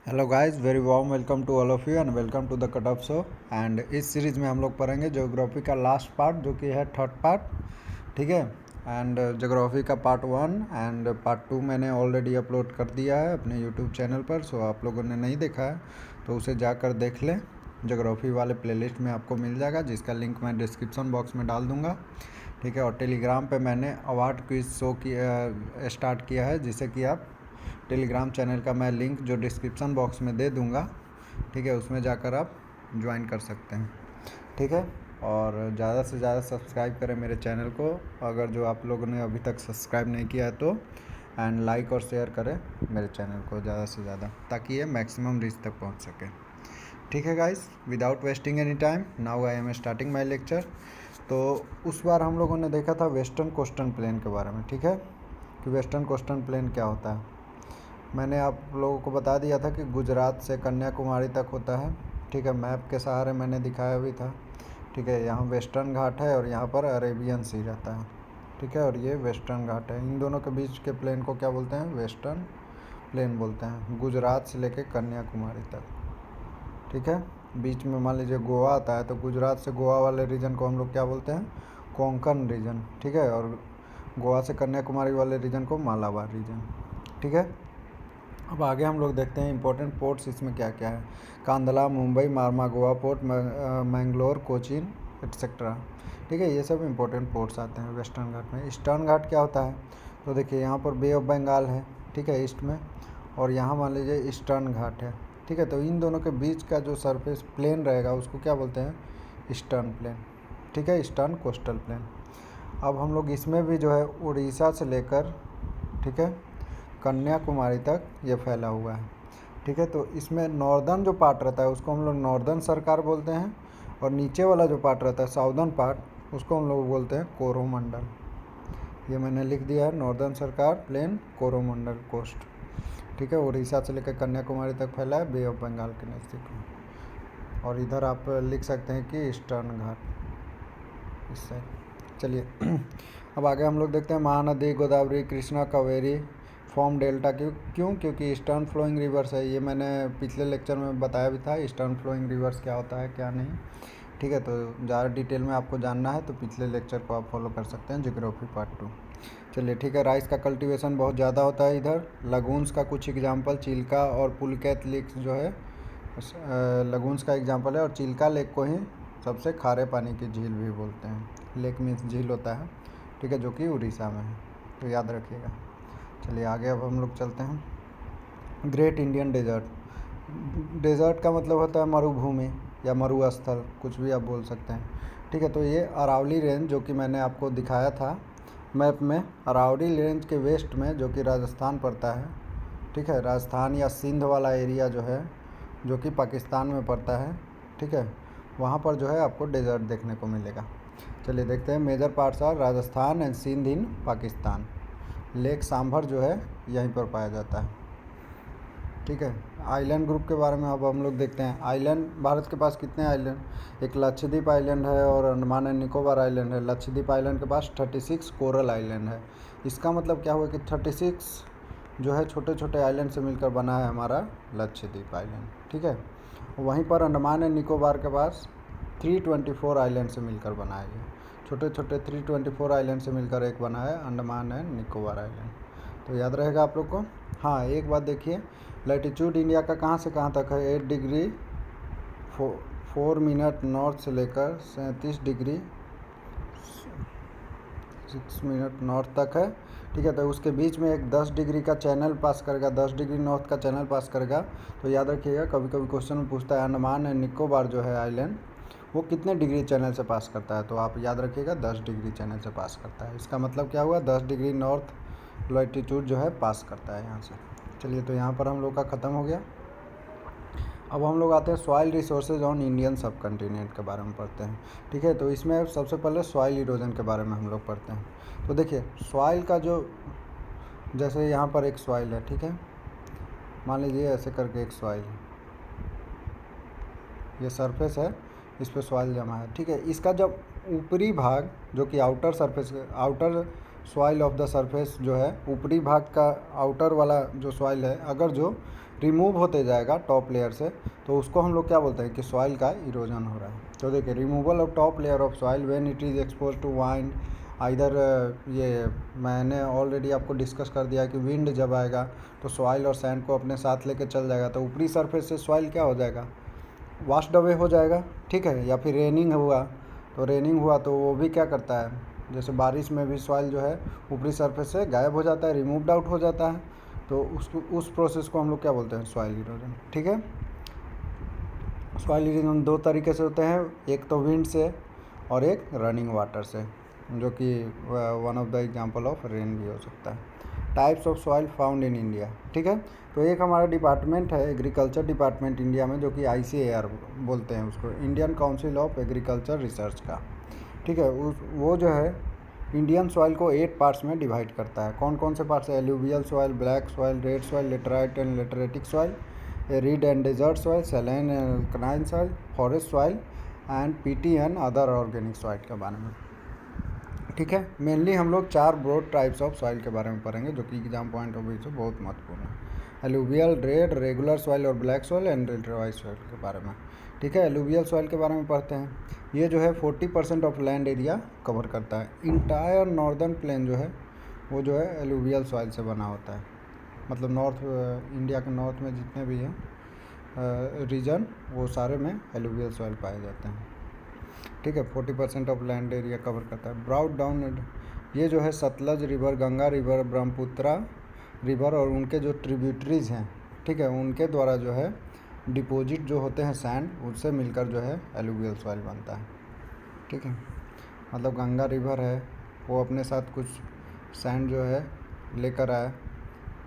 Hello guys, very warm welcome to all of you and welcome to the cut off show. And इस series में हम लोग पढ़ेंगे geography का last part जो कि है थर्ड पार्ट। ठीक है। एंड ज्योग्राफी का पार्ट 1 एंड पार्ट 2 मैंने ऑलरेडी अपलोड कर दिया है अपने यूट्यूब चैनल पर। सो आप लोगों ने नहीं देखा है तो उसे जाकर देख लें। ज्योग्राफी वाले प्लेलिस्ट में आपको मिल जाएगा, जिसका लिंक मैं डिस्क्रिप्शन बॉक्स में डाल दूँगा। ठीक है। और टेलीग्राम पे मैंने अवार्ड क्विज शो की स्टार्ट किया है, जिसे कि आप टेलीग्राम चैनल का मैं लिंक जो डिस्क्रिप्शन बॉक्स में दे दूंगा। ठीक है, उसमें जाकर आप ज्वाइन कर सकते हैं। ठीक है। और ज़्यादा से ज़्यादा सब्सक्राइब करें मेरे चैनल को, अगर जो आप लोगों ने अभी तक सब्सक्राइब नहीं किया है तो। एंड लाइक और शेयर करें मेरे चैनल को ज़्यादा से ज़्यादा, ताकि ये मैक्सिमम रीच तक पहुंच सके। ठीक है guys, without wasting any time now I am starting my lecture. तो उस बार हम लोगों ने देखा था वेस्टर्न कोस्टल प्लेन के बारे में। ठीक है, कि वेस्टर्न कोस्टल प्लेन क्या होता है। मैंने आप लोगों को बता दिया था कि गुजरात से कन्याकुमारी तक होता है। ठीक है, मैप के सहारे मैंने दिखाया भी था। ठीक है, यहाँ वेस्टर्न घाट है और यहाँ पर अरेबियन सी रहता है। ठीक है, और ये वेस्टर्न घाट है। इन दोनों के बीच के प्लेन को क्या बोलते हैं? वेस्टर्न प्लेन बोलते हैं, गुजरात से लेके कन्याकुमारी तक। ठीक है, बीच में मान लीजिए गोवा आता है, तो गुजरात से गोवा वाले रीजन को हम लोग क्या बोलते हैं? कोंकण रीजन। ठीक है, और गोवा से कन्याकुमारी वाले रीजन को मालाबार रीजन। ठीक है। अब आगे हम लोग देखते हैं इंपॉर्टेंट पोर्ट्स इसमें क्या क्या है। Kandla, Mumbai, Marmagao port, Mangalore, Cochin etcetera. ठीक है, ये सब इंपॉर्टेंट पोर्ट्स आते हैं वेस्टर्न घाट में। ईस्टर्न घाट क्या होता है? तो देखिए, यहाँ पर बे ऑफ बंगाल है। ठीक है, ईस्ट में, और यहाँ मान लीजिए ईस्टर्न घाट है। ठीक है, तो इन दोनों के बीच का जो सरफेस प्लेन रहेगा उसको क्या बोलते हैं? Eastern plane. ठीक है, ईस्टर्न कोस्टल प्लेन। अब हम लोग इसमें भी जो है उड़ीसा से लेकर, ठीक है, कन्याकुमारी तक ये फैला हुआ है। ठीक है, तो इसमें नॉर्दर्न जो पार्ट रहता है उसको हम लोग नॉर्दर्न सरकार बोलते हैं, और नीचे वाला जो पार्ट रहता है साउदर्न पार्ट, उसको हम लोग बोलते हैं कोरोमंडल। ये मैंने लिख दिया है, नॉर्दर्न सरकार प्लेन, कोरोमंडल कोस्ट। ठीक है, उड़ीसा से लेकर कन्याकुमारी तक फैला है, बे ऑफ बंगाल के नज़दीक में। और इधर आप लिख सकते हैं कि ईस्टर्न घाट इस साइड। चलिए अब आगे हम लोग देखते हैं महानदी, गोदावरी, कृष्णा, कावेरी फॉर्म डेल्टा। क्यों? क्योंकि ईस्टर्न फ्लोइंग रिवर्स है। ये मैंने पिछले लेक्चर में बताया भी था, ईस्टर्न फ्लोइंग रिवर्स क्या होता है क्या नहीं। ठीक है, तो ज़्यादा डिटेल में आपको जानना है तो पिछले लेक्चर को आप फॉलो कर सकते हैं, ज्योग्राफी पार्ट 2। चलिए ठीक है, राइस का कल्टीवेशन बहुत ज़्यादा होता है इधर। लगून्स का कुछ एग्जाम्पल, चिल्का और पुलकैत लेक्स जो है लगून्स का एग्जाम्पल है, और चिल्का लेक को ही सबसे खारे पानी की झील भी बोलते हैं। लेक मीन्स झील होता है। ठीक है, जो कि उड़ीसा में है, तो याद रखिएगा। चलिए आगे अब हम लोग चलते हैं। Great Indian desert. डेजर्ट का मतलब होता है मरुभूमि या मरुस्थल, कुछ भी आप बोल सकते हैं। ठीक है, तो ये अरावली रेंज जो कि मैंने आपको दिखाया था मैप में, अरावली रेंज के वेस्ट में जो कि राजस्थान पड़ता है। ठीक है, राजस्थान या सिंध वाला एरिया जो है, जो कि पाकिस्तान में पड़ता है। ठीक है, वहाँ पर जो है आपको डेजर्ट देखने को मिलेगा। चलिए देखते हैं। Major parts are Rajasthan and Sindh in Pakistan. Lake Sambhar जो है यहीं पर पाया जाता है। ठीक है, आइलैंड ग्रुप के बारे में अब हम लोग देखते हैं। आइलैंड, भारत के पास कितने आइलैंड? एक लक्षद्वीप आइलैंड है और अंडमान एंड निकोबार आइलैंड है। लक्षद्वीप आइलैंड के पास 36 कोरल आइलैंड है। इसका मतलब क्या हुआ कि 36 जो है छोटे छोटे आइलैंड से मिलकर बना है हमारा लक्षद्वीप आइलैंड। ठीक है, वहीं पर अंडमान एंड निकोबार के पास 324 आइलैंड से मिलकर बना है। ये छोटे छोटे 324 आइलैंड से मिलकर एक बना है अंडमान एंड निकोबार आइलैंड। तो याद रहेगा आप लोग को। हाँ, एक बात देखिए, लैटिट्यूड इंडिया का कहाँ से कहाँ तक है? 8 डिग्री 4 मिनट नॉर्थ से लेकर 37 डिग्री 6 मिनट नॉर्थ तक है। ठीक है, तो उसके बीच में एक 10 डिग्री का चैनल पास करेगा, 10 डिग्री नॉर्थ का चैनल पास करेगा। तो याद रखिएगा, कभी कभी क्वेश्चन में पूछता है अंडमान एंड निकोबार जो है आइलैंड, वो कितने डिग्री चैनल से पास करता है? तो आप याद रखिएगा 10 डिग्री चैनल से पास करता है। इसका मतलब क्या हुआ? 10 डिग्री नॉर्थ लैटिट्यूड जो है पास करता है यहाँ से। चलिए, तो यहाँ पर हम लोग का ख़त्म हो गया। अब हम लोग आते हैं सॉइल रिसोर्सेज ऑन इंडियन सब कॉन्टिनेंट के बारे में पढ़ते हैं। ठीक है, तो इसमें सबसे पहले सॉइल इरोजन के बारे में हम लोग पढ़ते हैं। तो देखिए, सॉइल का जो, जैसे यहाँ पर एक सॉइल है, ठीक है, मान लीजिए ऐसे करके एक सॉइल है, ये सरफेस है, इस पर सॉइल जमा है। ठीक है, इसका जब ऊपरी भाग जो कि outer surface, outer soil of the surface जो है, ऊपरी भाग का आउटर वाला जो सॉइल है, अगर जो रिमूव होते जाएगा टॉप लेयर से, तो उसको हम लोग क्या बोलते हैं कि सॉइल का इरोजन हो रहा है। तो देखिए, removal of top layer of soil when it is expose to wind, इधर ये मैंने ऑलरेडी आपको डिस्कस कर दिया कि विंड जब आएगा तो सॉइल और सैंड को अपने साथ लेके चल जाएगा, तो ऊपरी सरफेस से सॉइल क्या हो जाएगा, वाश्ड अवे हो जाएगा, ठीक है। या फिर रेनिंग हुआ, तो रेनिंग हुआ तो वो भी क्या करता है, जैसे बारिश में भी सॉइल जो है ऊपरी सरफेस से गायब हो जाता है, रिमूव्ड आउट हो जाता है, तो उस प्रोसेस को हम लोग क्या बोलते हैं, सॉइल इरोजन, ठीक है। सॉइल इरोजन दो तरीके से होते हैं, एक तो विंड से और एक रनिंग वाटर से, जो कि one of the example of rain भी हो सकता है। Types of soil found in India, ठीक है। तो एक हमारा डिपार्टमेंट है एग्रीकल्चर डिपार्टमेंट इंडिया में, जो कि ICAR बोलते हैं उसको, Indian council of agriculture research का, ठीक है। वो जो है इंडियन सॉइल को 8 पार्ट्स में डिवाइड करता है। कौन कौन से पार्ट्स है, alluvial soil, black soil, red soil, laterite and lateritic soil, arid and desert soil, saline and alkaline soil, forest soil and peaty and other organic soil के बारे में, ठीक है। मेनली हम लोग 4 ब्रॉड टाइप्स ऑफ सॉइल के बारे में पढ़ेंगे, जो कि एग्जाम पॉइंट ऑफ व्यू से बहुत महत्वपूर्ण है। एलुवियल, रेड, रेगुलर सॉइल और black soil and laterite soil के बारे में, ठीक है। एलुवियल सॉइल के बारे में पढ़ते हैं। ये जो है 40% ऑफ लैंड एरिया कवर करता है। इंटायर नॉर्दर्न प्लेन जो है वो जो है एलुवियल सॉइल से बना होता है, मतलब नॉर्थ इंडिया के नॉर्थ में जितने भी हैं रीजन, वो सारे में एलुवियल सॉइल पाए जाते हैं, ठीक है। 40% ऑफ लैंड एरिया कवर करता है। ब्राउट डाउन, ये जो है Sutlej river, Ganga river, Brahmaputra river और उनके जो ट्रिब्यूटरीज हैं, ठीक है, उनके द्वारा जो है डिपॉजिट जो होते हैं सैंड, उससे मिलकर जो है एलुवियल सॉइल बनता है, ठीक है। मतलब गंगा रिवर है, वो अपने साथ कुछ सैंड जो है लेकर आया,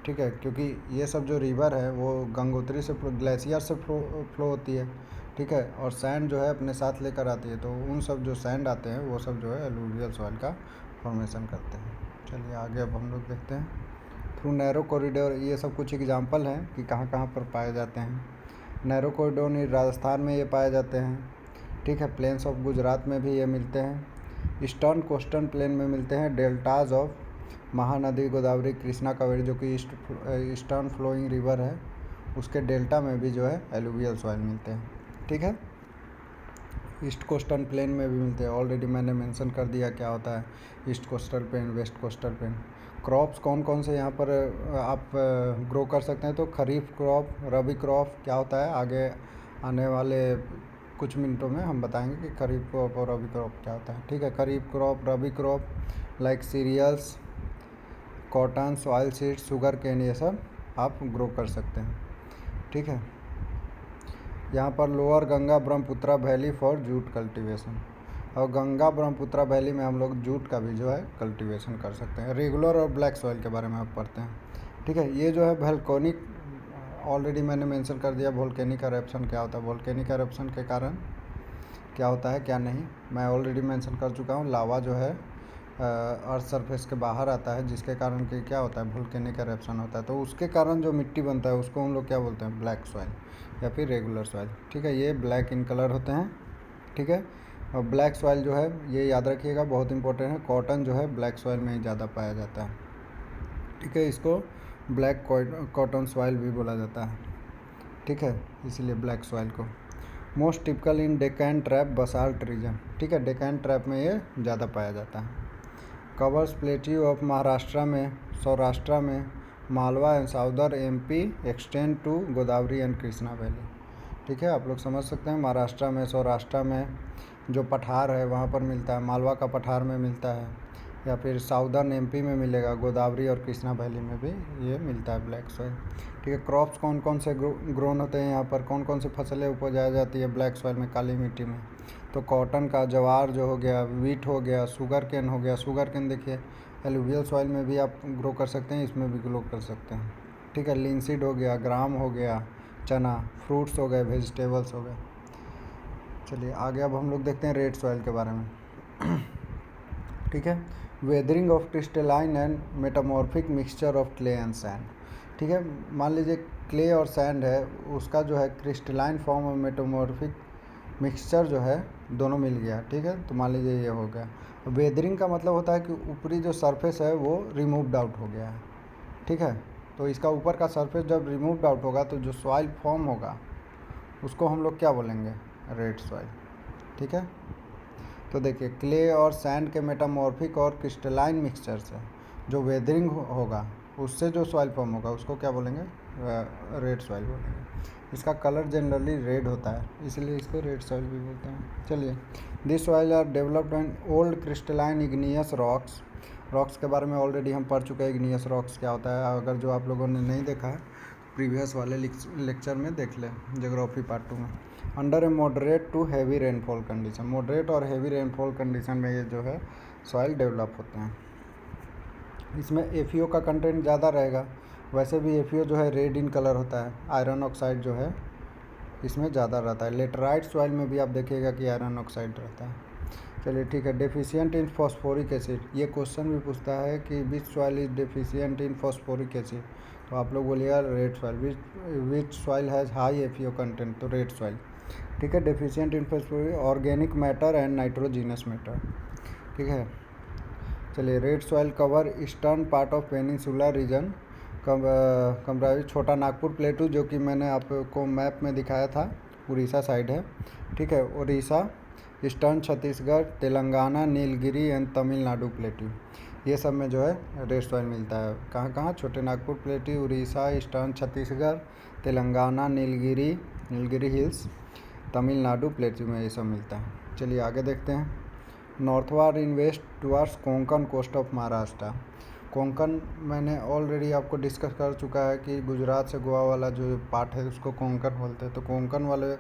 ठीक है, क्योंकि ये सब जो रिवर है वो गंगोत्री से ग्लेशियर से फ्लो होती है, ठीक है, और सैंड जो है अपने साथ लेकर आती है, तो उन सब जो सैंड आते हैं वो सब जो है एलुवियल सॉइल का फॉर्मेशन करते हैं। चलिए आगे अब हम लोग देखते हैं। थ्रू नैरो कॉरिडोर, ये सब कुछ एग्जांपल हैं कि कहाँ कहाँ पर पाए जाते हैं। नैरो कॉरिडोर राजस्थान में ये पाए जाते हैं, ठीक है। प्लेन्स ऑफ गुजरात में भी ये मिलते हैं। ईस्टर्न कोस्टल प्लेन में मिलते हैं। डेल्टाज ऑफ महानदी, गोदावरी, कृष्णा, कावेरी, जो कि ईस्टर्न फ्लोइंग रिवर है, उसके डेल्टा में भी जो है एलुवियल सॉइल मिलते हैं, ठीक है। ईस्ट कोस्टल प्लेन में भी मिलते हैं, ऑलरेडी मैंने मेंशन कर दिया क्या होता है east coastal plain, west coastal plain. Crops कौन कौन से यहाँ पर आप ग्रो कर सकते हैं, तो खरीफ क्रॉप, रबी क्रॉप क्या होता है, आगे आने वाले कुछ मिनटों में हम बताएंगे कि खरीफ क्रॉप और रबी क्रॉप क्या होता है, ठीक है। Kharif crop, rabi crop like cereals, cotton, soil seeds, sugar cane, ये सब आप ग्रो कर सकते हैं, ठीक है। यहाँ पर lower Ganga Brahmaputra valley for jute cultivation, और गंगा ब्रह्मपुत्रा वैली में हम लोग जूट का भी जो है कल्टीवेशन कर सकते हैं। रेगुलर और ब्लैक सॉइल के बारे में आप पढ़ते हैं, ठीक है। ये जो है वोल्केनिक, ऑलरेडी मैंने मेंशन कर दिया वोल्केनिक एरप्शन क्या होता है। वोल्केनिक एरप्शन के कारण क्या होता है क्या नहीं, मैं ऑलरेडी मेंशन कर चुका हूँ। लावा जो है अर्थ सरफेस के बाहर आता है, जिसके कारण कि क्या होता है, वोल्केनिक एरप्शन होता है, तो उसके कारण जो मिट्टी बनता है उसको हम लोग क्या बोलते हैं, ब्लैक सॉइल या फिर रेगुलर सॉइल, ठीक है। ये ब्लैक इन कलर होते हैं, ठीक है। और ब्लैक सॉइल जो है ये याद रखिएगा, बहुत इंपॉर्टेंट है। कॉटन जो है ब्लैक सॉइल में ही ज़्यादा पाया जाता है, ठीक है। इसको ब्लैक कॉटन सॉइल भी बोला जाता है, ठीक है, इसीलिए ब्लैक सॉइल को। मोस्ट टिपिकल इन डेक्कन ट्रैप बसाल्ट रीजन, ठीक है, डेक्कन ट्रैप में ये ज़्यादा पाया जाता है। कवर्स प्लेट्यू ऑफ महाराष्ट्र में, सौराष्ट्र में, Malwa and southern MP extend to Godavari and Krishna valley, ठीक है। आप लोग समझ सकते हैं, महाराष्ट्र में, सौराष्ट्र में जो पठार है वहाँ पर मिलता है, मालवा का पठार में मिलता है, या फिर साउदर्न MP में मिलेगा, गोदावरी और कृष्णा वैली में भी ये मिलता है ब्लैक सॉइल, ठीक है। क्रॉप्स कौन कौन से ग्रोन होते हैं यहाँ पर, कौन कौन सी फसलें उपजाई जाती है ब्लैक सॉइल में, काली मिट्टी में, तो कॉटन का, जवार जो हो गया, वीट हो गया, शुगर केन हो गया। शुगर केन देखिए एलुवियल सॉइल में भी आप ग्रो कर सकते हैं, इसमें भी ग्रो कर सकते हैं, ठीक है। लिंसीड हो गया, ग्राम हो गया, चना, फ्रूट्स हो गए, वेजिटेबल्स हो गए। चलिए आगे अब हम लोग देखते हैं रेड सॉइल के बारे में, ठीक है। Weathering of crystalline and metamorphic mixture of clay and sand, ठीक है। मान लीजिए क्ले और सैंड है, उसका जो है क्रिस्टलाइन फॉर्म और मेटामॉर्फिक मिक्सचर जो है दोनों मिल गया, ठीक है, तो मान लीजिए ये हो गया। वेदरिंग का मतलब होता है कि ऊपरी जो सरफेस है वो रिमूव्ड आउट हो गया है, ठीक है। तो इसका ऊपर का सरफेस जब रिमूव्ड आउट होगा तो जो सॉइल फॉर्म होगा उसको हम लोग क्या बोलेंगे, रेड सॉइल। ठीक है, तो देखिए क्ले और सैंड के मेटामॉर्फिक और क्रिस्टलाइन मिक्सचर से जो वेदरिंग होगा उससे जो सॉइल फॉर्म होगा उसको क्या बोलेंगे, रेड सॉइल बोलेंगे। इसका कलर जनरली रेड होता है, इसलिए इसको रेड सॉइल भी बोलते हैं। चलिए, this soil are developed in old crystalline igneous rocks. Rocks के बारे में ऑलरेडी हम पढ़ चुके हैं, इग्नियस रॉक्स क्या होता है। अगर जो आप लोगों ने नहीं देखा है प्रीवियस वाले लेक्चर में देख लें, ज्योग्राफी पार्ट 2 में। Under a moderate to heavy rainfall condition, moderate और हैवी रेनफॉल कंडीशन में ये जो है सॉइल डेवलप होते हैं। इसमें एफीओ का कंटेंट ज़्यादा रहेगा, वैसे भी एफीओ जो है रेड इन कलर होता है। आयरन ऑक्साइड जो है इसमें ज़्यादा रहता है। लेटराइट सॉइल में भी आप देखिएगा कि आयरन ऑक्साइड रहता है। चलिए ठीक है, डेफिशिएंट इन फॉस्फोरिक एसिड, ये क्वेश्चन भी पूछता है कि which soil is deficient in phosphoric acid, तो आप लोग बोलिएगा red soil. Which soil has high FeO content, तो रेड सॉइल। ठीक है, deficient in phosphoric organic matter and nitrogenous matter. ठीक है, चलिए, red soil cover eastern part of peninsular region, कमरावी छोटा नागपुर प्लेटू, जो कि मैंने आपको मैप में दिखाया था, उड़ीसा साइड है। ठीक है, उड़ीसा, ईस्टर्न छत्तीसगढ़, तेलंगाना, नीलगिरी एंड तमिलनाडु प्लेटू, ये सब में जो है रेड सॉइल मिलता है। कहाँ कहाँ, Chhote Nagpur plateau, Orissa, eastern Chhattisgarh, Telangana, Nilgiri hills, Tamil Nadu plateau में ये सब मिलता है। चलिए आगे देखते हैं। Northward in west towards Konkan coast of Maharashtra. Konkan मैंने ऑलरेडी आपको डिस्कस कर चुका है कि गुजरात से गोवा वाला जो पार्ट है उसको कोंकण बोलते हैं। तो कोंकण वाले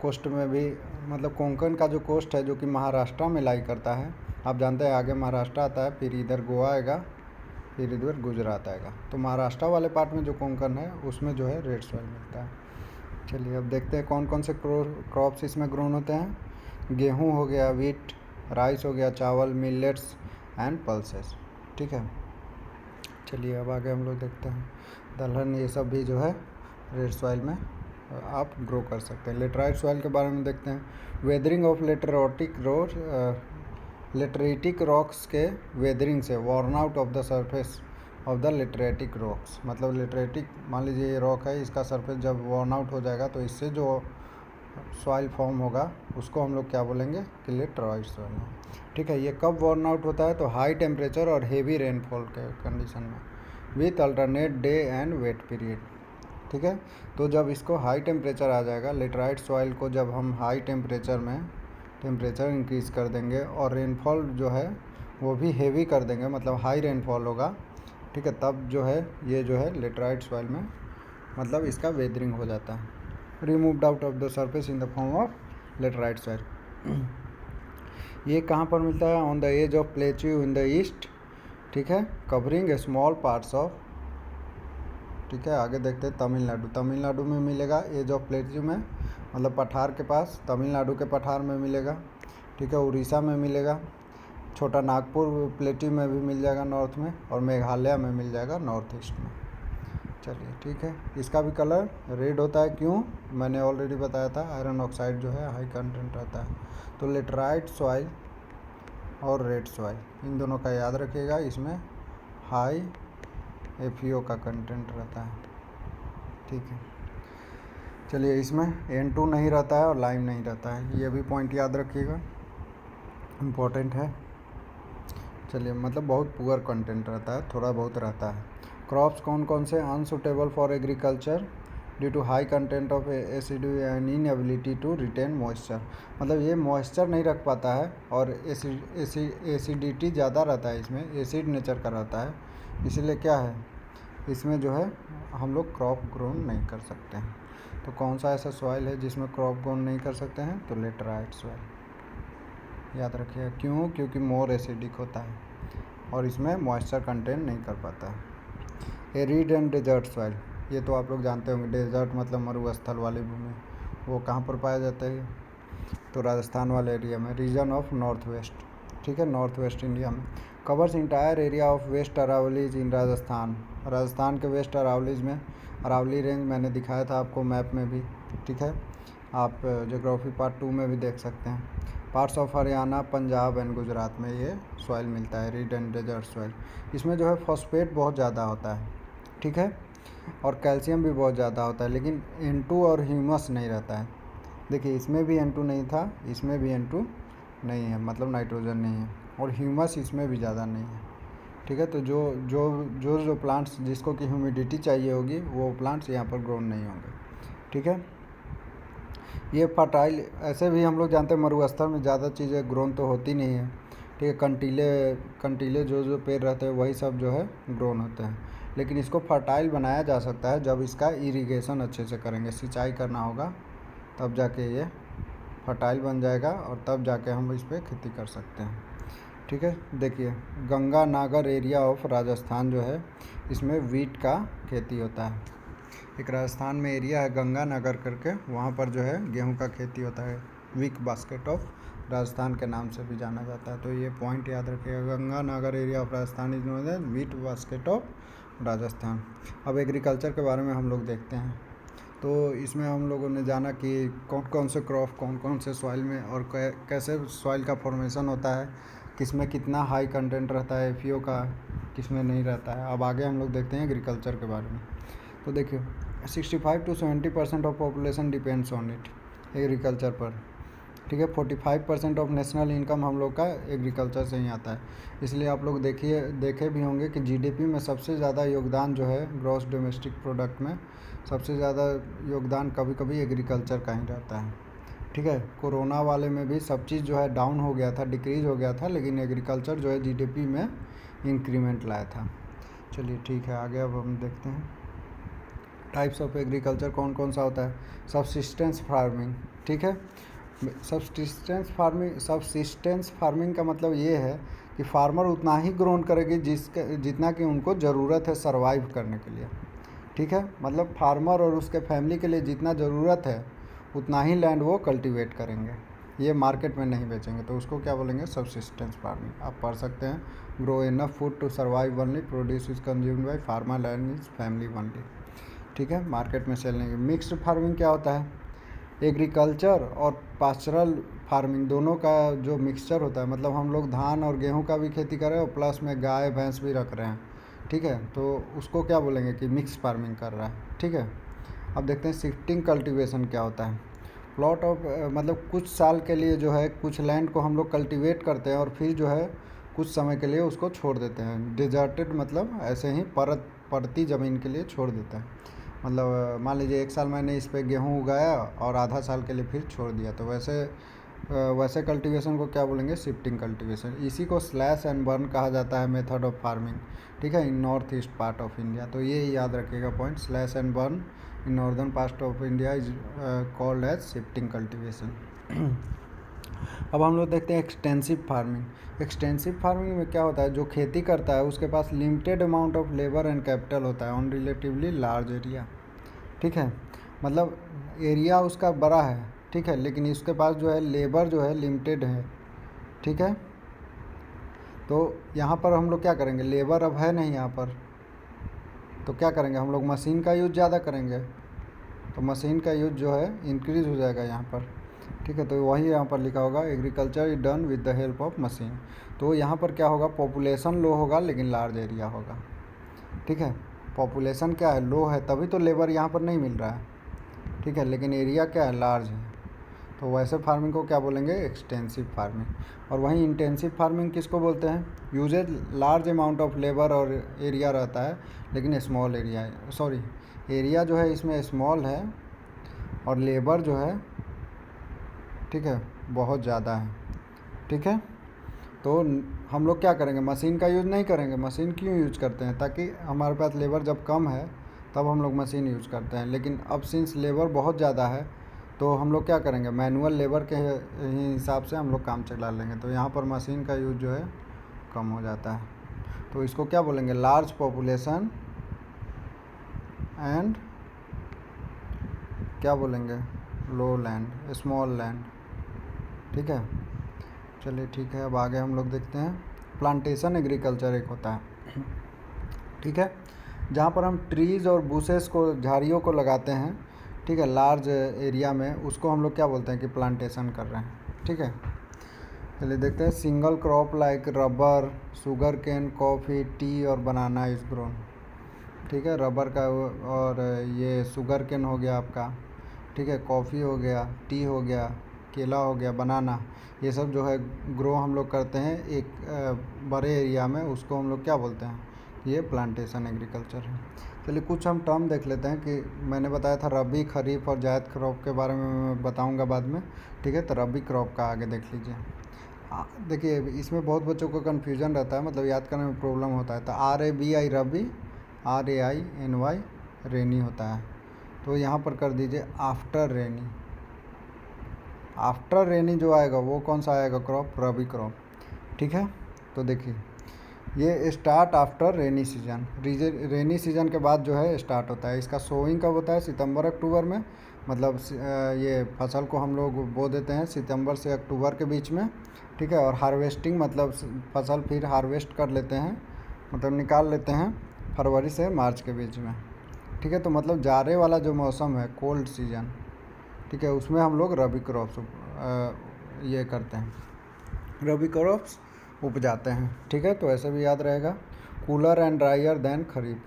कोस्ट में भी, मतलब कोंकण का जो कोस्ट है जो कि महाराष्ट्र में लाई करता है, आप जानते हैं आगे महाराष्ट्र आता है, फिर इधर गोवा आएगा, फिर इधर गुजरात आएगा। तो महाराष्ट्र वाले पार्ट में जो कोंकण है उसमें जो है रेड सॉइल मिलता है। चलिए अब देखते हैं कौन कौन से क्रॉप्स इसमें ग्रोन होते हैं। गेहूँ हो गया, वीट, राइस हो गया, चावल, मिलेट्स एंड पल्सेस। ठीक है, चलिए अब आगे हम लोग देखते हैं। दलहन, ये सब भी जो है रेड सॉइल में आप ग्रो कर सकते हैं। लेटराइट सॉइल के बारे में देखते हैं। वेदरिंग ऑफ लेटरेटिक रॉक्स के वेदरिंग से worn out of the surface of the lateritic rocks, मतलब लेटरेटिक, मान लीजिए ये रॉक है, इसका सरफेस जब वॉर्न आउट हो जाएगा तो इससे जो सॉइल फॉर्म होगा उसको हम लोग क्या बोलेंगे, कि लेटराइट सॉइल। ठीक है, ये कब वॉर्न आउट होता है, तो हाई टेम्परेचर और हेवी रेनफॉल के कंडीशन में with alternate day and wet period. ठीक है, तो जब इसको हाई टेम्परेचर आ जाएगा, लेटराइट सॉइल को जब हम हाई टेम्परेचर इंक्रीज़ कर देंगे और रेनफॉल जो है वो भी हेवी कर देंगे, मतलब हाई रेनफॉल होगा। ठीक है, तब जो है ये जो है लेटराइट सॉइल में मतलब इसका वेदरिंग हो जाता है, removed out of the surface in the form of laterite soil. ये कहाँ पर मिलता है, on the edge of plateau in the east. ठीक है, covering a small parts of. ठीक है, आगे देखते हैं तमिलनाडु में मिलेगा एज ऑफ प्लेट्यू में, मतलब पठार के पास, तमिलनाडु के पठार में मिलेगा। ठीक है, उड़ीसा में मिलेगा, छोटा नागपुर प्लेट्यू में भी मिल जाएगा नॉर्थ में, और मेघालय में मिल जाएगा नॉर्थ ईस्ट में। चलिए ठीक है, इसका भी कलर रेड होता है, क्यों, मैंने ऑलरेडी बताया था, आयरन ऑक्साइड जो है हाई कंटेंट रहता है। तो लेटराइट सॉइल और रेड सॉइल, इन दोनों का याद रखिएगा, इसमें हाई एफीओ का कंटेंट रहता है। ठीक है, चलिए इसमें N2 नहीं रहता है और लाइम नहीं रहता है, ये भी पॉइंट याद रखिएगा, इम्पोर्टेंट है। चलिए, मतलब बहुत पुअर कंटेंट रहता है, थोड़ा बहुत रहता है। क्रॉप्स कौन कौन से, unsuitable for agriculture due to high content of acid and inability to retain moisture, मतलब ये मॉइस्चर नहीं रख पाता है और एसिडिटी ज़्यादा रहता है, इसमें एसिड नेचर का रहता है, इसीलिए क्या है, इसमें जो है हम लोग क्रॉप ग्रोन नहीं कर सकते हैं। तो कौन सा ऐसा सॉइल है जिसमें क्रॉप ग्रोन नहीं कर सकते हैं, तो लेटराइट सॉइल, याद रखिएगा, क्यों, क्योंकि मोर एसिडिक होता है और इसमें मॉइस्चर कंटेंट नहीं कर पाता है। एरिड एंड डेजर्ट सॉइल, ये तो आप लोग जानते होंगे, डेजर्ट मतलब मरुस्थल वाली भूमि, वो कहाँ पर पाया जाता है, तो राजस्थान वाले एरिया में, रीजन ऑफ नॉर्थ वेस्ट। ठीक है, नॉर्थ वेस्ट इंडिया में। Covers entire area of west Aravallis in Rajasthan के वेस्ट अरावलीज में, अरावली रेंज मैंने दिखाया था आपको मैप में भी। ठीक है, आप ज्योग्राफी पार्ट 2 में भी देख सकते हैं। Parts of Haryana, Punjab and Gujarat में ये सॉइल मिलता है, एरिड एंड डेजर्ट सॉइल। इसमें जो है फॉस्फेट बहुत ज़्यादा होता है। ठीक है, और कैल्शियम भी बहुत ज़्यादा होता है, लेकिन N2 और ह्यूमस नहीं रहता है। देखिए इसमें भी N2 नहीं था, इसमें भी N2 नहीं है, मतलब नाइट्रोजन नहीं है, और ह्यूमस इसमें भी ज़्यादा नहीं है। ठीक है, तो जो जो जो जो प्लांट्स जिसको कि ह्यूमिडिटी चाहिए होगी वो प्लांट्स यहाँ पर ग्रो नहीं होंगे। ठीक है, ये फर्टाइल, ऐसे भी हम लोग जानते हैं मरुस्थल में ज़्यादा चीज़ें ग्रोन तो होती नहीं है। ठीक है, कंटीले कंटीले जो जो पेड़ रहते हैं वही सब जो है ग्रोन होते हैं, लेकिन इसको फर्टाइल बनाया जा सकता है जब इसका इरिगेशन अच्छे से करेंगे, सिंचाई करना होगा, तब जाके ये फर्टाइल बन जाएगा और तब जाके हम इस पर खेती कर सकते हैं। ठीक है, देखिए गंगानगर एरिया ऑफ राजस्थान जो है इसमें वीट का खेती होता है। एक राजस्थान में एरिया है गंगानगर करके, वहाँ पर जो है गेहूं का खेती होता है। वीक बास्केट ऑफ राजस्थान के नाम से भी जाना जाता है, तो ये पॉइंट याद रखिएगा, Ganganagar area of Rajasthan is known as wheat basket of Rajasthan. अब एग्रीकल्चर के बारे में हम लोग देखते हैं। तो इसमें हम लोगों ने जाना कि कौन कौन से क्रॉप कौन कौन से सॉइल में और कैसे सॉइल का फॉर्मेशन होता है, किसमें कितना हाई कंटेंट रहता है एफीओ का, किसमें नहीं रहता है। अब आगे हम लोग देखते हैं एग्रीकल्चर के बारे में। तो देखिए 65 to 70% of population depends on it, agriculture पर। ठीक है, 45% ऑफ नेशनल इनकम हम लोग का एग्रीकल्चर से ही आता है। इसलिए आप लोग देखे भी होंगे कि जीडीपी में सबसे ज़्यादा योगदान जो है ग्रॉस डोमेस्टिक प्रोडक्ट में सबसे ज़्यादा योगदान कभी कभी एग्रीकल्चर का ही रहता है। ठीक है, कोरोना वाले में भी सब चीज़ जो है डाउन हो गया था, डिक्रीज़ हो गया था, लेकिन एग्रीकल्चर जो है जीडीपी में इंक्रीमेंट लाया था। चलिए ठीक है, आगे अब हम देखते हैं टाइप्स ऑफ एग्रीकल्चर कौन कौन सा होता है। सब्सिस्टेंस फार्मिंग, ठीक है, सब्सिस्टेंस फार्मिंग का मतलब ये है कि फार्मर उतना ही ग्रोन करेगी जितना कि उनको ज़रूरत है सर्वाइव करने के लिए। ठीक है, मतलब फार्मर और उसके फैमिली के लिए जितना ज़रूरत है उतना ही लैंड वो कल्टीवेट करेंगे, ये मार्केट में नहीं बेचेंगे, तो उसको क्या बोलेंगे, सब्सिस्टेंस फार्मिंग। आप पढ़ सकते हैं, grow enough food to survive only, produce is consumed by farmer land is family only. ठीक है, मार्केट में सेल नहीं। मिक्स्ड फार्मिंग क्या होता है, एग्रीकल्चर और पास्चरल फार्मिंग दोनों का जो मिक्सचर होता है, मतलब हम लोग धान और गेहूं का भी खेती कर रहे हैं और प्लस में गाय भैंस भी रख रहे हैं। ठीक है, तो उसको क्या बोलेंगे कि मिक्स फार्मिंग कर रहा है। ठीक है, अब देखते हैं शिफ्टिंग कल्टीवेशन क्या होता है। प्लॉट ऑफ मतलब कुछ साल के लिए जो है कुछ लैंड को हम लोग कल्टीवेट करते हैं और फिर जो है कुछ समय के लिए उसको छोड़ देते हैं। डिजर्टेड मतलब ऐसे ही पड़ती ज़मीन के लिए छोड़ देते हैं। मतलब मान लीजिए एक साल मैंने इस पे गेहूँ उगाया और आधा साल के लिए फिर छोड़ दिया, तो वैसे कल्टीवेशन को क्या बोलेंगे, शिफ्टिंग कल्टीवेशन। इसी को स्लैश एंड बर्न कहा जाता है मेथड ऑफ फार्मिंग। ठीक है, in north east part of India, तो ये याद रखिएगा point, slash and burn in northern part of India is called as shifting cultivation. अब हम लोग देखते हैं एक्सटेंसिव फार्मिंग। एक्सटेंसिव फार्मिंग में क्या होता है, जो खेती करता है उसके पास limited amount of labour and capital होता है ऑन रिलेटिवली लार्ज एरिया। ठीक है, मतलब एरिया उसका बड़ा है, ठीक है, लेकिन इसके पास जो है लेबर जो है लिमिटेड है। ठीक है, तो यहाँ पर हम लोग क्या करेंगे, लेबर अब है नहीं यहाँ पर, तो क्या करेंगे हम लोग, मशीन का यूज़ ज़्यादा करेंगे, तो मशीन का यूज़ जो है इंक्रीज़ हो जाएगा यहाँ पर। ठीक है, तो वही यहाँ पर लिखा होगा agriculture is done with the help of machine. तो यहाँ पर क्या होगा, पॉपुलेशन लो होगा लेकिन लार्ज एरिया होगा। ठीक है, पॉपुलेशन क्या है, लो है, तभी तो लेबर यहाँ पर नहीं मिल रहा है। ठीक है, लेकिन एरिया क्या है, लार्ज है, तो वैसे फार्मिंग को क्या बोलेंगे, एक्सटेंसिव फार्मिंग। और वहीं इंटेंसिव फार्मिंग किसको बोलते हैं, uses large amount of labour और एरिया रहता है लेकिन स्मॉल एरिया है, सॉरी एरिया जो है इसमें स्मॉल है और लेबर जो है, ठीक है, बहुत ज़्यादा है। ठीक है, तो हम लोग क्या करेंगे, मशीन का यूज़ नहीं करेंगे। मशीन क्यों यूज करते हैं, ताकि हमारे पास लेबर जब कम है तब हम लोग मशीन यूज करते हैं, लेकिन अब सिंस लेबर बहुत ज़्यादा है तो हम लोग क्या करेंगे, मैनुअल लेबर के ही हिसाब से हम लोग काम चला लेंगे, तो यहाँ पर मशीन का यूज़ जो है कम हो जाता है। तो इसको क्या बोलेंगे, लार्ज पॉपुलेशन एंड क्या बोलेंगे, लो लैंड, स्मॉल लैंड। ठीक है, चलिए ठीक है, अब आगे हम लोग देखते हैं प्लांटेशन एग्रीकल्चर एक होता है। ठीक है, जहाँ पर हम ट्रीज़ और बुशेस को, झाड़ियों को लगाते हैं, ठीक है, लार्ज एरिया में, उसको हम लोग क्या बोलते हैं कि प्लांटेशन कर रहे हैं। ठीक है, चलिए देखते हैं single crop like rubber, sugar cane, coffee, tea और बनाना इज ग्रोन। ठीक है, रबर का और ये शुगर केन हो गया आपका, ठीक है, कॉफ़ी हो गया, टी हो गया, केला हो गया, बनाना, ये सब जो है ग्रो हम लोग करते हैं एक बड़े एरिया में, उसको हम लोग क्या बोलते हैं, ये प्लांटेशन एग्रीकल्चर है। चलिए कुछ हम टर्म देख लेते हैं कि मैंने बताया था रबी, खरीफ और जायद क्रॉप के बारे में मैं बताऊंगा बाद में, ठीक है। तो रबी क्रॉप का आगे देख लीजिए। देखिए इसमें बहुत बच्चों को कन्फ्यूजन रहता है, मतलब याद करने में प्रॉब्लम होता है। तो RABI रबी, RAINY रेनी होता है। तो यहाँ पर कर दीजिए आफ्टर रेनी। आफ्टर रेनी जो आएगा वो कौन सा आएगा क्रॉप, रबी क्रॉप, ठीक है। तो देखिए ये start after rainy season, rainy season के बाद जो है स्टार्ट होता है। इसका सोइंग कब होता है, सितंबर अक्टूबर में, मतलब ये फसल को हम लोग बो देते हैं सितंबर से अक्टूबर के बीच में, ठीक है। और हार्वेस्टिंग मतलब फसल फिर हार्वेस्ट कर लेते हैं, मतलब निकाल लेते हैं फरवरी से मार्च के बीच में, ठीक है। तो मतलब जाड़े वाला जो मौसम है, कोल्ड सीजन, ठीक है, उसमें हम लोग रबी क्रॉप्स ये करते हैं, रबी क्रॉप्स उपजाते हैं, ठीक है। तो ऐसे भी याद रहेगा। कूलर एंड ड्रायर देन खरीफ।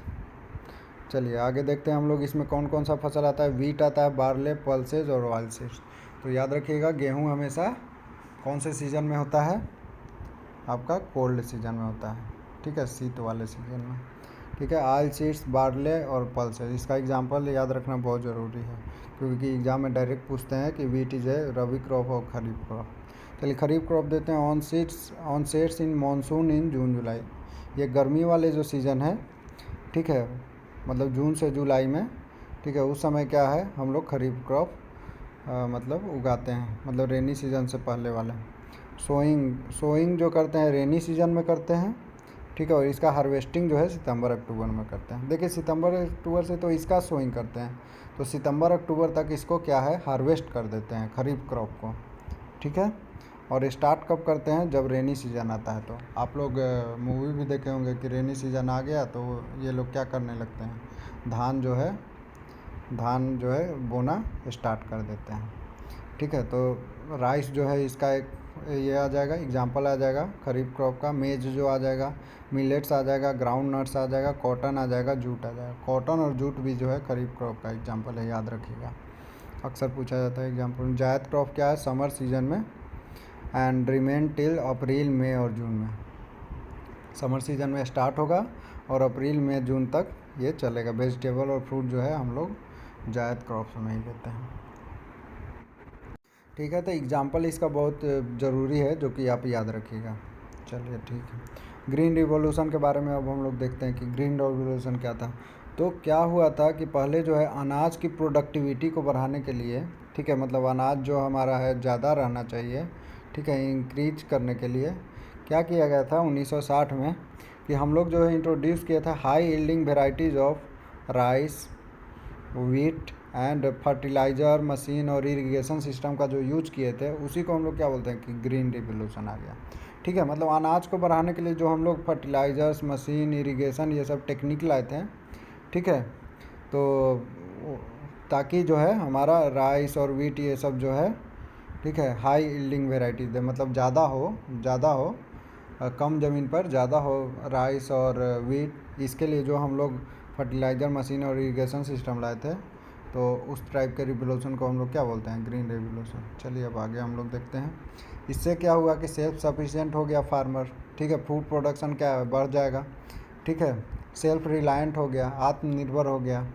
चलिए आगे देखते हैं हम लोग इसमें कौन कौन सा फसल आता है। वीट आता है, बारले, पल्सेज और ऑयल सीड्स। तो याद रखिएगा गेहूं हमेशा कौन से सीज़न में होता है, आपका कोल्ड सीजन में होता है, ठीक है, शीत वाले सीजन में, ठीक है। ऑयल सीड्स, बारले और पल्सेज, इसका एग्जांपल याद रखना बहुत ज़रूरी है, क्योंकि एग्ज़ाम में डायरेक्ट पूछते हैं कि wheat is a rabi crop और खरीफ क्रॉप। चलिए खरीफ क्रॉप देते हैं। ऑन सेट्स इन मानसून इन जून जुलाई। ये गर्मी वाले जो सीज़न है, ठीक है, मतलब जून से जुलाई में, ठीक है, उस समय क्या है हम लोग खरीफ क्रॉप मतलब उगाते हैं, मतलब रेनी सीजन से पहले वाले। सोइंग जो करते हैं रेनी सीजन में करते हैं, ठीक है। और इसका हार्वेस्टिंग जो है सितंबर अक्टूबर में करते हैं। देखिए सितंबर अक्टूबर से तो इसका सोइंग करते हैं, तो सितंबर अक्टूबर तक इसको क्या है हार्वेस्ट कर देते हैं खरीफ क्रॉप को, ठीक है। और स्टार्ट कब करते हैं, जब रेनी सीजन आता है। तो आप लोग मूवी भी देखे होंगे कि रेनी सीजन आ गया तो ये लोग क्या करने लगते हैं, धान जो है बोना स्टार्ट कर देते हैं, ठीक है। तो राइस जो है इसका एक ये आ जाएगा, एग्जाम्पल आ जाएगा खरीफ क्रॉप का। मेज जो आ जाएगा, मिलेट्स आ जाएगा, ग्राउंड नट्स आ जाएगा, कॉटन आ जाएगा, जूट आ जाएगा। कॉटन और जूट भी जो है खरीफ क्रॉप का एग्जाम्पल है, याद रखिएगा, अक्सर पूछा जाता है एग्जाम्पल। जायद क्रॉप क्या है, समर सीजन में एंड रिमेन टिल अप्रैल मई और जून में। समर सीजन में स्टार्ट होगा और अप्रैल मई जून तक ये चलेगा। वेजिटेबल और फ्रूट जो है हम लोग जायद क्रॉप्स में ही लेते हैं, ठीक है। तो एग्जाम्पल इसका बहुत ज़रूरी है जो कि आप याद रखिएगा। चलिए ठीक है। ग्रीन रिवॉल्यूशन के बारे में अब हम लोग देखते हैं कि ग्रीन रिवॉल्यूशन क्या था। तो क्या हुआ था कि पहले जो है अनाज की प्रोडक्टिविटी को बढ़ाने के लिए, ठीक है, मतलब अनाज जो हमारा है ज़्यादा रहना चाहिए, ठीक है, इंक्रीज करने के लिए क्या किया गया था 1960 में कि हम लोग जो है इंट्रोड्यूस किया था high yielding varieties of rice, wheat and fertiliser machine और इरिगेशन सिस्टम का जो यूज किए थे, उसी को हम लोग क्या बोलते हैं कि ग्रीन रिवोल्यूशन आ गया, ठीक है। मतलब अनाज को बढ़ाने के लिए जो हम लोग फर्टिलाइज़र्स, मशीन, इरिगेशन ये सब टेक्निक लाए थे, ठीक है। तो ताकि जो है हमारा राइस और वीट ये सब जो है, ठीक है, हाई यील्डिंग वेराइटीज दे, मतलब ज़्यादा हो कम ज़मीन पर ज़्यादा हो राइस और वीट। इसके लिए जो हम लोग फर्टिलाइज़र मशीन और इरिगेशन सिस्टम लाए थे, तो उस टाइप के रिवोल्यूशन को हम लोग क्या बोलते हैं, ग्रीन रिवोल्यूशन। चलिए अब आगे हम लोग देखते हैं। इससे क्या हुआ कि सेल्फ सफिशिएंट हो गया फार्मर, ठीक है, फूड प्रोडक्शन क्या है बढ़ जाएगा, ठीक है। सेल्फ रिलायंट हो गया, आत्मनिर्भर हो गया,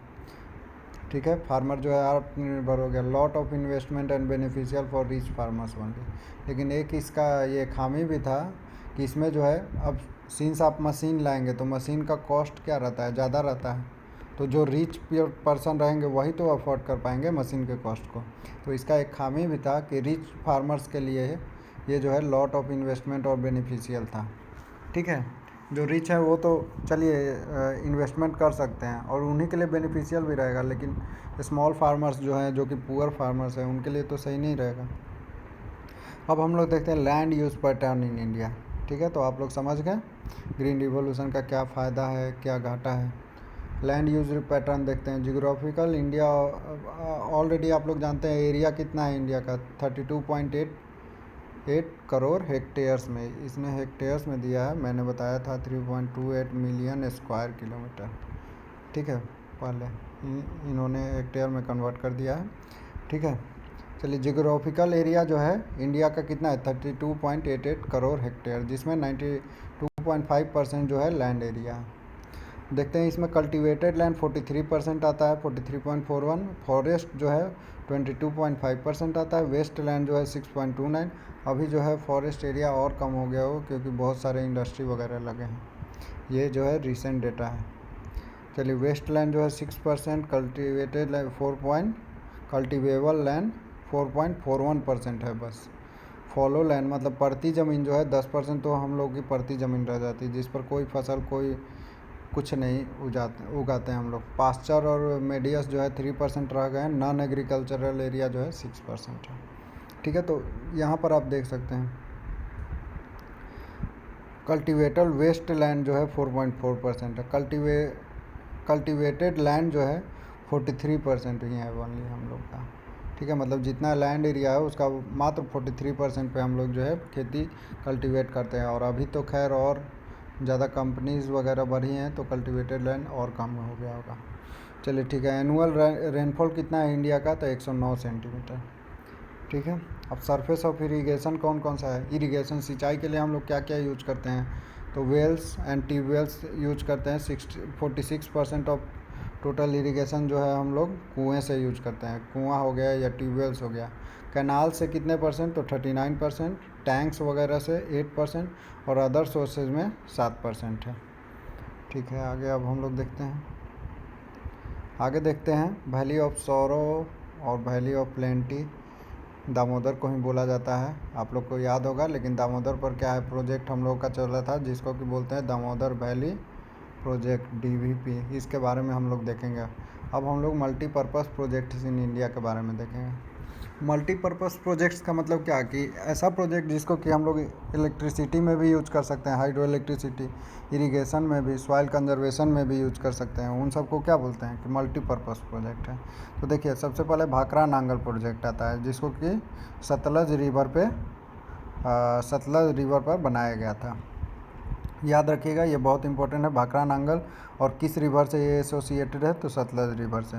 ठीक है, फार्मर जो है आत्मनिर्भर हो गया। Lot of investment and beneficial for rich farmers only. लेकिन एक इसका ये खामी भी था कि इसमें जो है अब सिंस आप मशीन लाएंगे तो मशीन का कॉस्ट क्या रहता है, ज़्यादा रहता है। तो जो रिच पर्सन रहेंगे वही तो अफोर्ड कर पाएंगे मशीन के कॉस्ट को। तो इसका एक खामी भी था कि रिच फार्मर्स के लिए ये जो है लॉट ऑफ इन्वेस्टमेंट और बेनिफिशियल था, ठीक है। जो रिच है वो तो चलिए इन्वेस्टमेंट कर सकते हैं और उन्हीं के लिए बेनिफिशियल भी रहेगा, लेकिन स्मॉल फार्मर्स जो हैं, जो कि पुअर फार्मर्स हैं, उनके लिए तो सही नहीं रहेगा। अब हम लोग देखते हैं land use pattern in India, ठीक है। तो आप लोग समझ गए ग्रीन रिवॉल्यूशन का क्या फ़ायदा है, क्या घाटा है। लैंड यूज पैटर्न देखते हैं। जियोग्राफिकल इंडिया ऑलरेडी आप लोग जानते हैं एरिया कितना है इंडिया का, 32.88 करोड़ हेक्टेयर्स में, इसने हेक्टेयर्स में दिया है, मैंने बताया था 3.28 मिलियन स्क्वायर किलोमीटर, ठीक है, पहले इन्होंने हेक्टेयर में कन्वर्ट कर दिया है। ठीक है, चलिए जियोग्राफिकल एरिया जो है इंडिया का कितना है 32.88 करोड़ हेक्टेयर, जिसमें 92.5% जो है लैंड एरिया है। देखते हैं इसमें कल्टीवेटेड लैंड 43% आता है 43.41, फॉरेस्ट जो है 22.5% आता है, वेस्ट लैंड जो है 6.29। अभी जो है फॉरेस्ट एरिया और कम हो गया हो क्योंकि बहुत सारे इंडस्ट्री वगैरह लगे हैं, ये जो है रिसेंट डेटा है। चलिए वेस्ट लैंड जो है 6%, कल्टीवेटेड लैंड 4 कल्टीवेबल लैंड 4.41% है बस। फॉलो लैंड मतलब पड़ती ज़मीन जो है 10%, तो हम लोग की पड़ती ज़मीन रह जाती है जिस पर कोई फसल कोई कुछ नहीं उगाते हैं हम लोग। पास्चर और मेडियस जो है 3% रह गए हैं। नॉन एग्रीकल्चरल एरिया जो है 6% है। ठीक है, तो यहाँ पर आप देख सकते हैं कल्टीवेटेड वेस्ट लैंड जो है 4.4% है। कल्टीवेटेड लैंड जो है 43% ही है ओनली हम लोग का। ठीक है, मतलब जितना लैंड एरिया है उसका मात्र 43% पे हम लोग जो है खेती कल्टीवेट करते हैं। और अभी तो खैर और ज़्यादा कंपनीज़ वगैरह बढ़ी हैं तो कल्टीवेटेड लैंड और कम हो गया होगा। चलिए ठीक है, एनुअल रेनफॉल कितना है इंडिया का, तो 109 सेंटीमीटर। ठीक है, अब सरफेस ऑफ इरिगेशन कौन कौन सा है। इरिगेशन सिंचाई के लिए हम लोग क्या क्या यूज करते हैं, तो वेल्स एंड ट्यूबवेल्स यूज करते हैं। 46% ऑफ टोटल इरिगेशन जो है हम लोग कुएँ से यूज करते हैं, कुआँ हो गया या ट्यूबवेल्स हो गया। कैनाल से कितने परसेंट, तो 39%, टैंक्स वगैरह से 8% और अदर सोर्सेज में 7% है। ठीक है, आगे अब हम लोग देखते हैं, आगे देखते हैं वैली ऑफ सौरो और वैली ऑफ प्लेंटी। दामोदर को ही बोला जाता है, आप लोग को याद होगा। लेकिन दामोदर पर क्या है प्रोजेक्ट हम लोग का चल रहा था जिसको कि बोलते हैं दामोदर वैली प्रोजेक्ट DVP, इसके बारे में हम लोग देखेंगे। अब हम लोग मल्टीपर्पज़ प्रोजेक्ट्स इन इंडिया के बारे में देखेंगे। मल्टीपर्पज़ प्रोजेक्ट्स का मतलब क्या कि ऐसा प्रोजेक्ट जिसको कि हम लोग इलेक्ट्रिसिटी में भी यूज कर सकते हैं, हाइड्रो इलेक्ट्रिसिटी, इरिगेशन में भी, सॉइल कंजर्वेशन में भी यूज कर सकते हैं, उन सबको क्या बोलते हैं कि मल्टीपर्पज़ प्रोजेक्ट है। तो देखिए सबसे पहले भाखड़ा नांगल प्रोजेक्ट आता है जिसको कि सतलज रिवर पर बनाया गया था। याद रखिएगा ये बहुत इंपॉर्टेंट है, भाखड़ा नांगल, और किस रिवर से ये एसोसिएटेड है, तो सतलज रिवर से।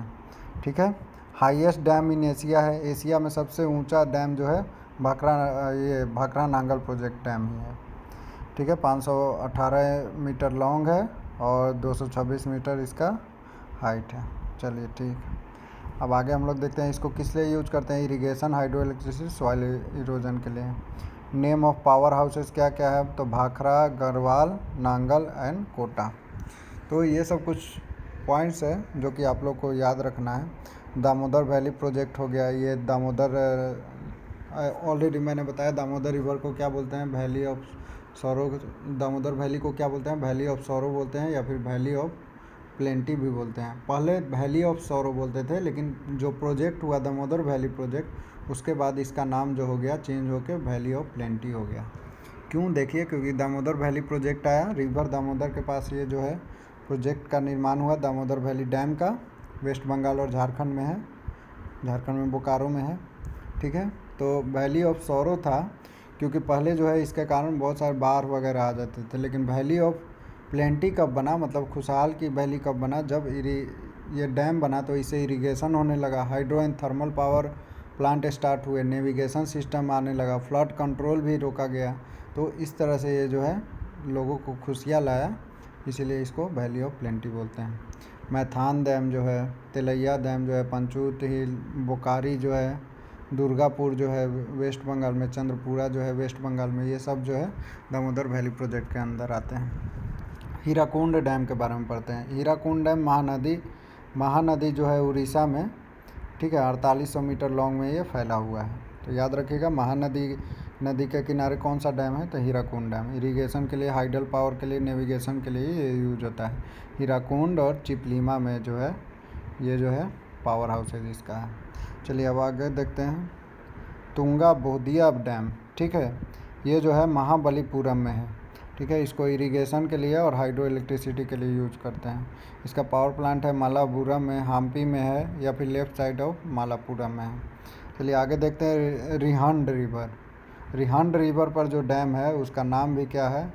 ठीक है, हाईएस्ट डैम इन एशिया है, एशिया में सबसे ऊंचा डैम जो है भाखड़ा नांगल प्रोजेक्ट डैम ही है। ठीक है, 518 मीटर लॉन्ग है और 226 मीटर इसका हाइट है। चलिए ठीक, अब आगे हम लोग देखते हैं इसको किस लिए यूज करते हैं। Irrigation, hydro electricity, soil erosion के लिए। नेम ऑफ पावर हाउसेस क्या क्या है, तो भाखड़ा, गढ़वाल, नांगल एंड कोटा। तो ये सब कुछ पॉइंट्स है जो कि आप लोग को याद रखना है। दामोदर वैली प्रोजेक्ट हो गया, ये दामोदर ऑलरेडी मैंने बताया दामोदर रिवर को क्या बोलते हैं, valley of sorrow. Damodar valley को क्या बोलते हैं, वैली ऑफ सौरो बोलते हैं या फिर वैली ऑफ प्लेंटी भी बोलते हैं। पहले वैली ऑफ सौरो बोलते थे, लेकिन जो प्रोजेक्ट हुआ दामोदर वैली प्रोजेक्ट, उसके बाद इसका नाम जो हो गया चेंज होकर वैली ऑफ प्लेंटी हो गया। क्यों, देखिए क्योंकि दामोदर वैली प्रोजेक्ट आया, रिवर दामोदर के पास ये जो है प्रोजेक्ट का निर्माण हुआ दामोदर वैली डैम का, वेस्ट बंगाल और झारखंड में है, झारखंड में बोकारो में है। ठीक है, तो वैली ऑफ सौरो था क्योंकि पहले जो है इसके कारण बहुत सारे बाढ़ वगैरह आ जाते थे। लेकिन वैली ऑफ प्लेंटी कब बना, मतलब खुशहाल की वैली कब बना, जब ये डैम बना तो इससे इरिगेशन होने लगा, hydro and thermal power plant start हुए, नेविगेशन सिस्टम आने लगा, फ्लड कंट्रोल भी रोका गया। तो इस तरह से ये जो है लोगों को खुशियाँ लाया, इसीलिए इसको वैली ऑफ प्लेंटी बोलते हैं। मैथान डैम जो है, तिलैया डैम जो है, पंचूत हिल, बोकारी जो है, दुर्गापुर जो है वेस्ट बंगाल में, चंद्रपुरा जो है वेस्ट बंगाल में, ये सब जो है दामोदर वैली प्रोजेक्ट के अंदर आते हैं। हीराकुंड डैम के बारे में पढ़ते हैं। हीराकुंड डैम महानदी जो है उड़ीसा में, ठीक है, 4800 मीटर लॉन्ग में ये फैला हुआ है। तो याद रखिएगा नदी के किनारे कौन सा डैम है, तो हीराकुंड डैम। इरिगेशन के लिए, हाइडल पावर के लिए, नेविगेशन के लिए ये यूज होता है। हीराकुंड और चिपलीमा में जो है ये जो है पावर हाउस है इसका है। चलिए अब आगे देखते हैं तुंगा बोधिया डैम। ठीक है, ये जो है महाबलीपुरम में है। ठीक है, इसको इरिगेशन के लिए और हाइड्रो इलेक्ट्रिसिटी के लिए यूज करते हैं। इसका पावर प्लांट है मालापुरम में, हम्पी में है या फिर लेफ्ट साइड ऑफ मालापुरम में है। चलिए आगे देखते हैं रिहंड रिवर। रिहंड रिवर पर जो डैम है उसका नाम भी क्या है,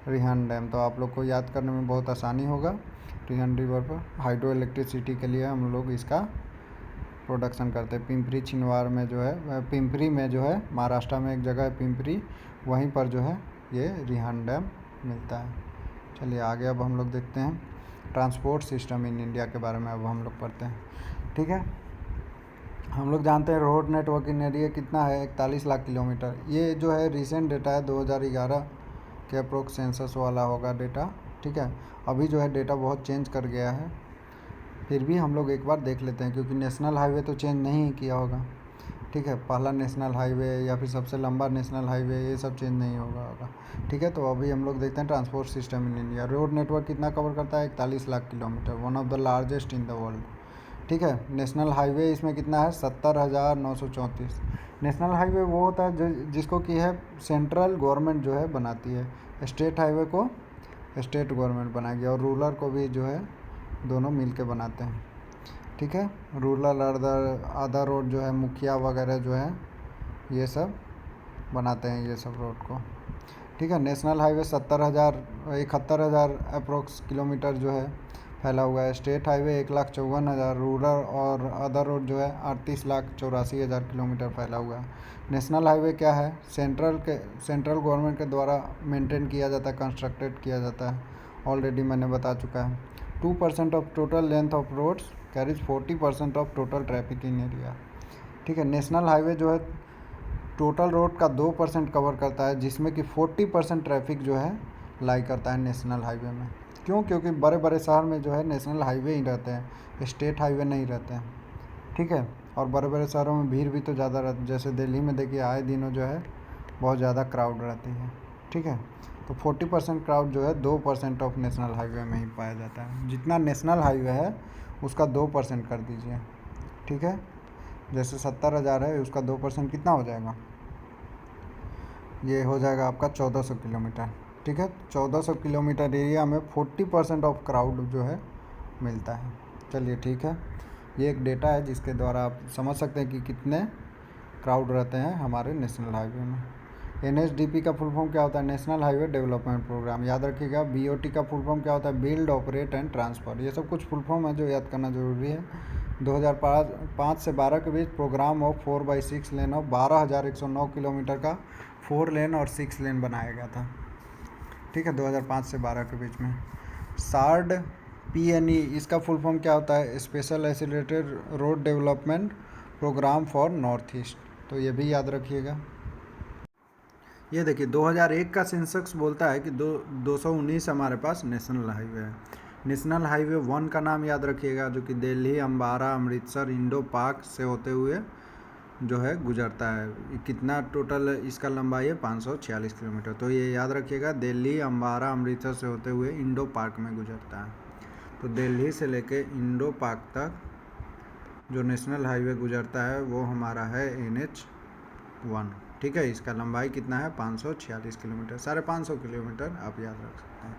रिहंड डैम। तो आप लोग को याद करने में बहुत आसानी होगा। रिहन रिवर पर हाइड्रो इलेक्ट्रिसिटी के लिए हम लोग इसका प्रोडक्शन करते हैं। पिंपरी छिंदवाड़ा में जो है, पिंपरी में जो है, महाराष्ट्र में एक जगह है पिंपरी, वहीं पर जो है ये रिहन डैम मिलता है। चलिए आगे अब हम लोग देखते हैं ट्रांसपोर्ट सिस्टम इन इंडिया के बारे में अब हम लोग पढ़ते हैं। ठीक है, हम लोग जानते हैं रोड नेटवर्क इन एरिया कितना है, 41 लाख किलोमीटर। ये जो है रिसेंट डेटा है, 2011 के अप्रोक्स सेंसस वाला होगा डेटा। ठीक है, अभी जो है डेटा बहुत चेंज कर गया है, फिर भी हम लोग एक बार देख लेते हैं क्योंकि नेशनल हाईवे तो चेंज नहीं किया होगा। ठीक है, पहला नेशनल हाईवे या फिर सबसे लंबा नेशनल हाईवे ये सब चेंज नहीं होगा। ठीक है, तो अभी हम लोग देखते हैं transport system in India. Road network कितना कवर करता है, 41 lakh kilometre, one of the largest in the world. ठीक है, नेशनल हाईवे इसमें कितना है, 70,934। नेशनल हाईवे वो होता है जिसको कि है सेंट्रल गवर्नमेंट जो है बनाती है, स्टेट हाईवे को स्टेट गवर्नमेंट बनाएगी और रूरल को भी जो है दोनों मिल के बनाते हैं। ठीक है, रूरल आधा रोड जो है मुखिया वगैरह जो है ये सब बनाते हैं ये सब रोड को। ठीक है, नेशनल हाईवे 71,000 अप्रोक्स किलोमीटर जो है फैला हुआ है। स्टेट हाईवे 1,54,000, रूरल और अदर रोड जो है 38,84,000 किलोमीटर फैला हुआ है। नेशनल हाईवे क्या है, सेंट्रल गवर्नमेंट के द्वारा मेंटेन किया जाता है, कंस्ट्रक्टेड किया जाता है, ऑलरेडी मैंने बता चुका है। 2% of total length of roads carries 40% of total traffic in area. ठीक है, नेशनल हाईवे जो है टोटल रोड का 2% कवर करता है, जिसमें कि 40% ट्रैफिक जो है लाई करता है नेशनल हाईवे में। क्यों, क्योंकि बड़े बड़े शहर में जो है नेशनल हाईवे ही रहते हैं, स्टेट हाईवे नहीं रहते हैं। ठीक है, और बड़े बड़े शहरों में भीड़ भी तो ज़्यादा रहती है, जैसे दिल्ली में देखिए आए दिनों जो है बहुत ज़्यादा क्राउड रहती है। ठीक है, तो 40% क्राउड जो है 2% ऑफ नेशनल हाईवे में ही पाया जाता है। जितना नेशनल हाईवे है उसका 2% कर दीजिए। ठीक है, जैसे 70,000 है, उसका 2% कितना हो जाएगा, ये हो जाएगा आपका 1400 किलोमीटर। ठीक है, 1400 किलोमीटर एरिया में 40% ऑफ क्राउड जो है मिलता है। चलिए ठीक है, ये एक डेटा है जिसके द्वारा आप समझ सकते हैं कि कितने क्राउड रहते हैं हमारे नेशनल हाईवे में। NHDP का फुल फॉर्म क्या होता है, नेशनल हाईवे डेवलपमेंट प्रोग्राम, याद रखिएगा। BOT का फुल फॉर्म क्या होता है, बिल्ड ऑपरेट एंड ट्रांसफ़र। ये सब कुछ फुल फॉर्म है जो याद करना ज़रूरी है। 2005 से 12 के बीच programme of 4/6 lane of 12,109 kilometre का 4 लेन और 6 लेन बनाया गया था। ठीक है, 2005 से 12 के बीच में। SARD PNE इसका फुल फॉर्म क्या होता है, special accelerated road development programme for north east. तो ये भी याद रखिएगा। ये देखिए 2001 का सेंसस बोलता है कि 219 हमारे पास नेशनल हाईवे है। नेशनल हाईवे 1 का नाम याद रखिएगा, जो कि दिल्ली, अम्बाला, अमृतसर, इंडो पाक से होते हुए जो है गुजरता है। कितना टोटल इसका लंबाई है, 546 किलोमीटर। तो ये याद रखिएगा, दिल्ली, अम्बाला, अमृतसर से होते हुए इंडो पाक में गुजरता है। तो दिल्ली से लेके इंडो पाक तक जो नेशनल हाईवे गुजरता है वो हमारा है NH1। ठीक है, इसका लंबाई कितना है, 546 किलोमीटर, 550 किलोमीटर आप याद रख सकते हैं।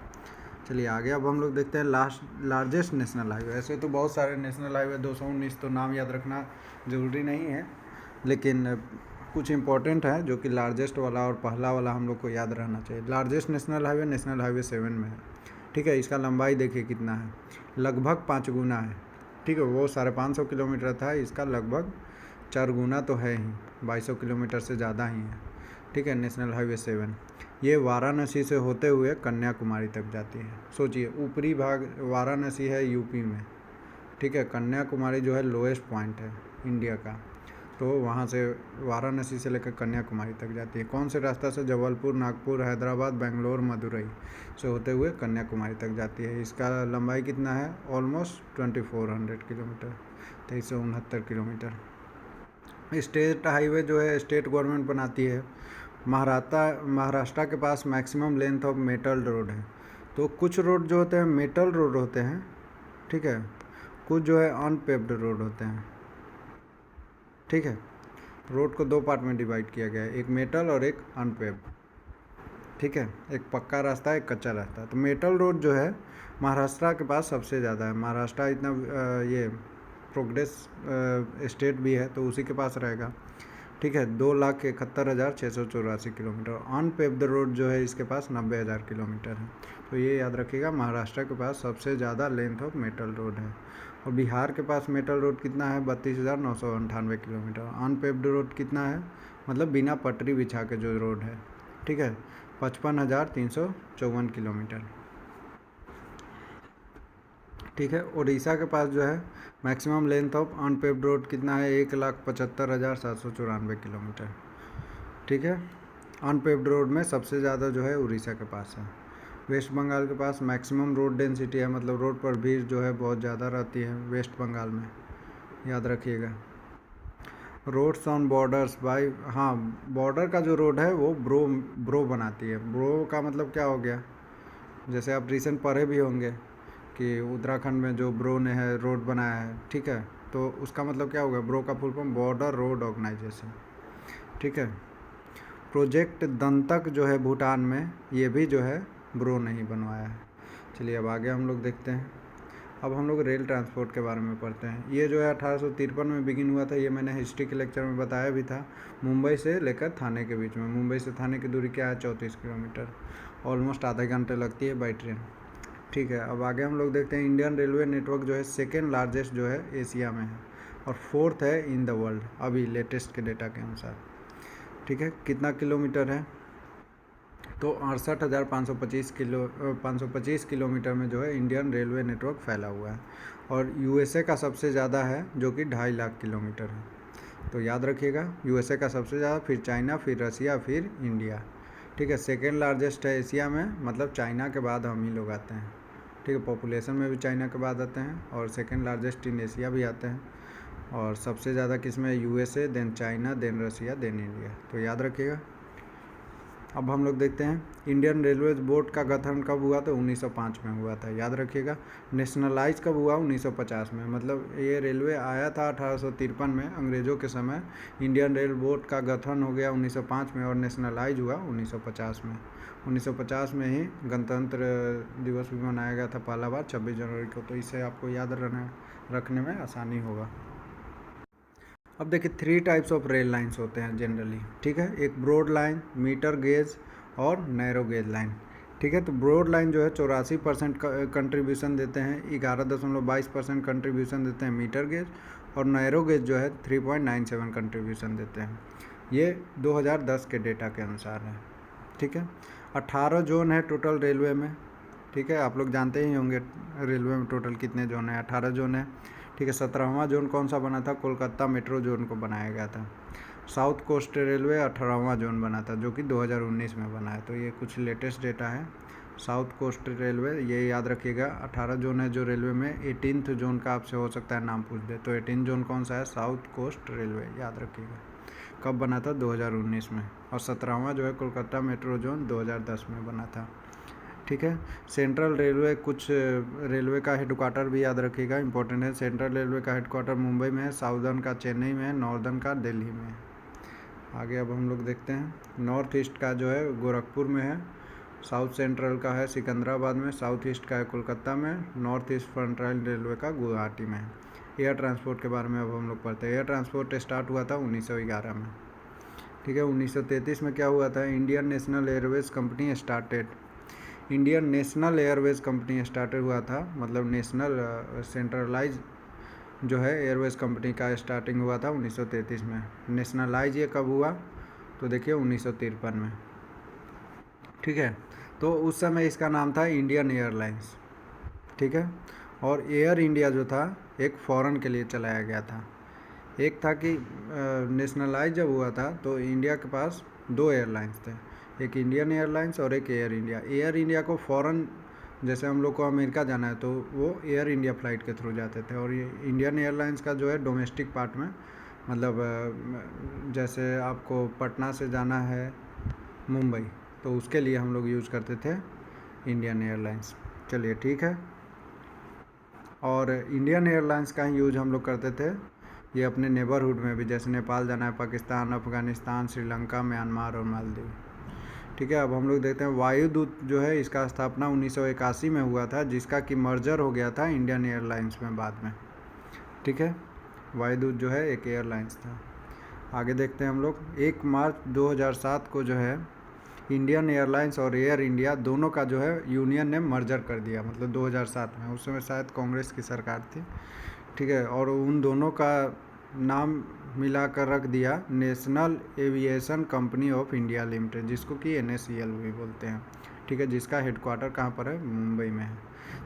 चलिए आगे अब हम लोग देखते हैं लार्जेस्ट नेशनल हाईवे। ऐसे तो बहुत सारे नेशनल हाईवे, 219 तो नाम याद रखना ज़रूरी नहीं है, लेकिन कुछ इंपॉर्टेंट है जो कि लार्जेस्ट वाला और पहला वाला हम लोग को याद रहना चाहिए। लार्जेस्ट नेशनल हाईवे 7 में है। ठीक है, इसका लंबाई देखिए कितना है, लगभग 5 गुना है। ठीक है, वो 550 किलोमीटर था, इसका लगभग 4 गुना तो है ही, 2200 किलोमीटर से ज़्यादा ही है। ठीक है, नेशनल हाईवे 7 ये वाराणसी से होते हुए कन्याकुमारी तक जाती है। सोचिए, ऊपरी भाग वाराणसी है यूपी में। ठीक है, कन्याकुमारी जो है लोएस्ट पॉइंट है इंडिया का, तो वहाँ से वाराणसी से लेकर कन्याकुमारी तक जाती है। कौन से रास्ता से, जबलपुर, नागपुर, हैदराबाद, बेंगलोर, मदुरई से होते हुए कन्याकुमारी तक जाती है। इसका लंबाई कितना है, almost 2400 kilometre, 2369 kilometre. State highway जो है स्टेट गवर्नमेंट बनाती है। महाराष्ट्र के पास maximum length of metal road है। तो कुछ रोड जो होते हैं मेटल रोड होते हैं, ठीक है, कुछ जो है अनपेव्ड रोड होते हैं। ठीक है, रोड को 2 पार्ट में डिवाइड किया गया है, एक मेटल और एक अनपेव्ड। ठीक है, एक पक्का रास्ता है, एक कच्चा रास्ता है। तो मेटल रोड जो है महाराष्ट्र के पास सबसे ज़्यादा है। महाराष्ट्र इतना ये प्रोग्रेस स्टेट भी है, तो उसी के पास रहेगा। ठीक है, 2,71,684 किलोमीटर। अनपेव्ड रोड जो है इसके पास 90,000 किलोमीटर है। तो ये याद रखिएगा, महाराष्ट्र के पास सबसे ज़्यादा लेंथ ऑफ मेटल रोड है। और बिहार के पास मेटल रोड कितना है, 32,998 किलोमीटर। अनपेव्ड रोड कितना है, मतलब बिना पटरी बिछा के जो रोड है, ठीक है, 55,354 किलोमीटर। ठीक है, उड़ीसा के पास जो है maximum length of unpaved road कितना है, 1,75,794 किलोमीटर। ठीक है, अनपेव्ड रोड में सबसे ज़्यादा जो है उड़ीसा के पास है। वेस्ट बंगाल के पास मैक्सिमम रोड डेंसिटी है, मतलब रोड पर भीड़ जो है बहुत ज़्यादा रहती है वेस्ट बंगाल में, याद रखिएगा। रोड्स ऑन बॉर्डर्स बाई, हाँ, बॉर्डर का जो रोड है वो ब्रो बनाती है। ब्रो का मतलब क्या हो गया, जैसे आप रिसेंट पढ़े भी होंगे कि उत्तराखंड में जो ब्रो ने है रोड बनाया है, ठीक है, तो उसका मतलब क्या होगा, ब्रो का full form border road organisation. ठीक है, प्रोजेक्ट दंतक जो है भूटान में, ये भी जो है ब्रो नहीं बनवाया है। चलिए अब आगे हम लोग देखते हैं। अब हम लोग रेल ट्रांसपोर्ट के बारे में पढ़ते हैं। ये जो है 1853 में बिगिन हुआ था, ये मैंने हिस्ट्री के लेक्चर में बताया भी था। मुंबई से लेकर थाने के बीच में, मुंबई से थाने की दूरी क्या है, 34 किलोमीटर, ऑलमोस्ट आधे घंटे लगती है बाई ट्रेन। ठीक है, अब आगे हम लोग देखते हैं। इंडियन रेलवे नेटवर्क जो है सेकेंड लार्जेस्ट जो है एशिया में है और फोर्थ है इन द वर्ल्ड, अभी लेटेस्ट के डेटा के अनुसार। ठीक है, कितना किलोमीटर है, तो 68,525 किलोमीटर में जो है इंडियन रेलवे नेटवर्क फैला हुआ है। और यूएसए का सबसे ज़्यादा है जो कि 2.5 लाख किलोमीटर है। तो याद रखिएगा, यूएसए का सबसे ज़्यादा, फिर चाइना, फिर रसिया, फिर इंडिया। ठीक है, सेकेंड लार्जेस्ट है एशिया में, मतलब चाइना के बाद हम ही लोग आते हैं। ठीक है, पॉपुलेशन में भी चाइना के बाद आते हैं और सेकेंड लार्जेस्ट इन एशिया भी आते हैं। और सबसे ज़्यादा किस में, यूएसए, देन चाइना, देन रसिया, देन इंडिया। तो याद रखिएगा। अब हम लोग देखते हैं इंडियन रेलवे बोर्ड का गठन कब हुआ, तो 1905 में हुआ था, याद रखिएगा। नेशनलाइज कब हुआ, 1950 में, मतलब ये रेलवे आया था 1853 में अंग्रेज़ों के समय। इंडियन रेल बोर्ड का गठन हो गया 1905 में और नेशनलाइज हुआ 1950 में। 1950 में ही गणतंत्र दिवस भी मनाया गया था पहला बार, 26 जनवरी को। तो इसे आपको याद रखने में आसानी होगा। अब देखिए 3 टाइप्स ऑफ रेल लाइंस होते हैं जनरली। ठीक है, एक ब्रॉड लाइन, मीटर गेज और नैरो गेज लाइन। ठीक है, तो ब्रॉड लाइन जो है 84% कंट्रीब्यूशन देते हैं, 11.22% कंट्रीब्यूशन देते हैं मीटर गेज, और नैरो गेज जो है 3.97 कंट्रीब्यूशन देते हैं। ये 2010 के डेटा के अनुसार है। ठीक है, 18 जोन है टोटल रेलवे में। ठीक है, आप लोग जानते ही होंगे रेलवे में टोटल कितने जोन है, 18 जोन है। ठीक है, 17वां जोन कौन सा बना था, कोलकाता मेट्रो जोन को बनाया गया था। साउथ कोस्ट रेलवे 18वां जोन बना था, जो कि 2019 में बना है। तो ये कुछ लेटेस्ट डेटा है। साउथ कोस्ट रेलवे, ये याद रखिएगा, 18 जोन है जो रेलवे में। 18th जोन का आपसे हो सकता है नाम पूछ दे, तो 18 जोन कौन सा है, साउथ कोस्ट रेलवे, याद रखिएगा। कब बना था, 2019 में। और 17वां जो है कोलकाता मेट्रो जोन 2010 में बना था। ठीक है, सेंट्रल रेलवे, कुछ रेलवे का हेडक्वार्टर भी याद रखिएगा, इंपॉर्टेंट है। सेंट्रल रेलवे का हेडक्वार्टर मुंबई में है, साउदर्न का चेन्नई में है, नॉर्दर्न का दिल्ली में है। आगे अब हम लोग देखते हैं। नॉर्थ ईस्ट का जो है गोरखपुर में है, साउथ सेंट्रल का है सिकंदराबाद में, साउथ ईस्ट का है कोलकाता में, नॉर्थ ईस्ट फ्रंटाइल रेलवे का गुवाहाटी में है। एयर ट्रांसपोर्ट के बारे में अब हम लोग पढ़ते हैं। एयर ट्रांसपोर्ट स्टार्ट हुआ था 1911 में। ठीक है, 1933 में क्या हुआ था, Indian national Airways company started. Indian national Airways company started हुआ था, मतलब नेशनल सेंट्रलाइज जो है एयरवेज कंपनी का स्टार्टिंग हुआ था 1933 में। नेशनलाइज ये कब हुआ, तो देखिए 1953 में। ठीक है, तो उस समय इसका नाम था इंडियन एयरलाइंस। ठीक है, और एयर इंडिया जो था एक फ़ॉरेन के लिए चलाया गया था। एक था कि नेशनलाइज जब हुआ था तो इंडिया के पास 2 एयरलाइंस थे, एक इंडियन एयरलाइंस और एक एयर इंडिया। एयर इंडिया को फ़ॉरेन, जैसे हम लोग को अमेरिका जाना है तो वो एयर इंडिया फ़्लाइट के थ्रू जाते थे, और ये इंडियन एयरलाइंस का जो है डोमेस्टिक पार्ट में, मतलब जैसे आपको पटना से जाना है मुंबई, तो उसके लिए हम लोग यूज़ करते थे इंडियन एयरलाइंस। चलिए ठीक है, और इंडियन एयरलाइंस का ही यूज हम लोग करते थे ये अपने नेबरहुड में भी, जैसे नेपाल जाना है, पाकिस्तान, अफ़गानिस्तान, श्रीलंका, म्यांमार और मालदीव। ठीक है, अब हम लोग देखते हैं वायुदूत जो है इसका स्थापना 1981 में हुआ था, जिसका कि मर्जर हो गया था इंडियन एयरलाइंस में बाद में। ठीक है, वायुदूत जो है एक एयरलाइंस था। आगे देखते हैं हम लोग। 1 मार्च 2007 को जो है इंडियन एयरलाइंस और एयर इंडिया दोनों का जो है यूनियन ने मर्जर कर दिया, मतलब 2007 में। उस समय शायद कांग्रेस की सरकार थी, ठीक है। और उन दोनों का नाम मिलाकर रख दिया national aviation company of India limited, जिसको कि NACL भी बोलते हैं, ठीक है, जिसका हेडक्वार्टर कहाँ पर है, मुंबई में है।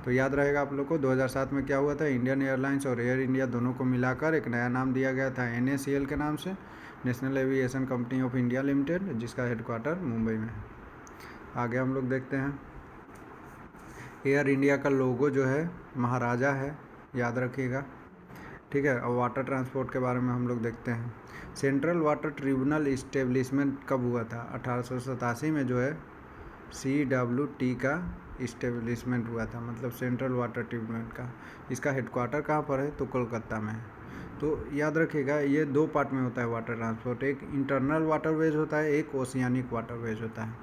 तो याद रहेगा आप लोग को 2007 में क्या हुआ था, इंडियन एयरलाइंस और एयर इंडिया दोनों को मिलाकर एक नया नाम दिया गया था NACL के नाम से, national aviation company of India limited, जिसका हेडक्वार्टर मुंबई में है। आगे हम लोग देखते हैं, एयर इंडिया का लोगो जो है महाराजा है, याद रखिएगा, ठीक है। और वाटर ट्रांसपोर्ट के बारे में हम लोग देखते हैं। सेंट्रल वाटर ट्रिब्यूनल इस्टेब्लिशमेंट कब हुआ था, 1887 में जो है CWT का इस्टेब्लिशमेंट हुआ था, मतलब सेंट्रल वाटर ट्रिब्यूनल का। इसका हेडक्वार्टर कहाँ पर है, तो कोलकाता में है। तो याद रखिएगा ये दो पार्ट में होता है वाटर ट्रांसपोर्ट, एक इंटरनल वाटरवेज होता है, एक ओशियानिक वाटरवेज होता है।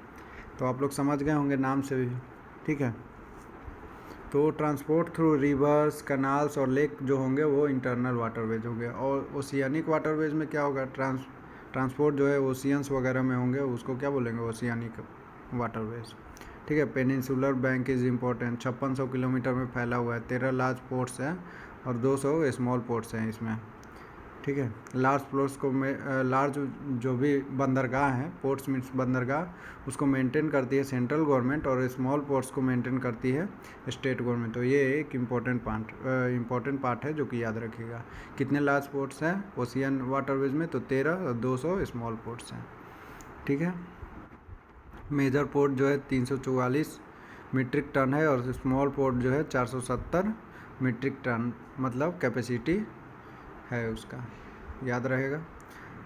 तो आप लोग समझ गए होंगे नाम से भी, ठीक है। तो ट्रांसपोर्ट थ्रू रिवर्स, कनाल्स और लेक जो होंगे वो इंटरनल वाटरवेज होंगे, और ओशियानिक वाटरवेज में क्या होगा, ट्रांसपोर्ट जो है ओशियंस वगैरह में होंगे, उसको क्या बोलेंगे, ओशियानिक वाटरवेज, ठीक है। Peninsular bank is important, 5600 kilometre में फैला हुआ है, 13 लार्ज पोर्ट्स हैं और 200 स्मॉल पोर्ट्स हैं इसमें, ठीक है। लार्ज पोर्ट्स को लार्ज जो भी बंदरगाह हैं, पोर्ट्स मीन्स बंदरगाह, उसको मेंटेन करती है सेंट्रल गवर्नमेंट, और स्मॉल पोर्ट्स को मेंटेन करती है स्टेट गवर्नमेंट। तो ये एक इम्पोर्टेंट पार्ट है जो कि याद रखिएगा। कितने लार्ज पोर्ट्स हैं ओशियन वाटरवेज में, तो 13 और 200 स्मॉल पोर्ट्स हैं, ठीक है। मेजर पोर्ट जो है 344 मीट्रिक टन है, और स्मॉल पोर्ट जो है 470 मीट्रिक टन, मतलब कैपेसिटी है उसका, याद रहेगा।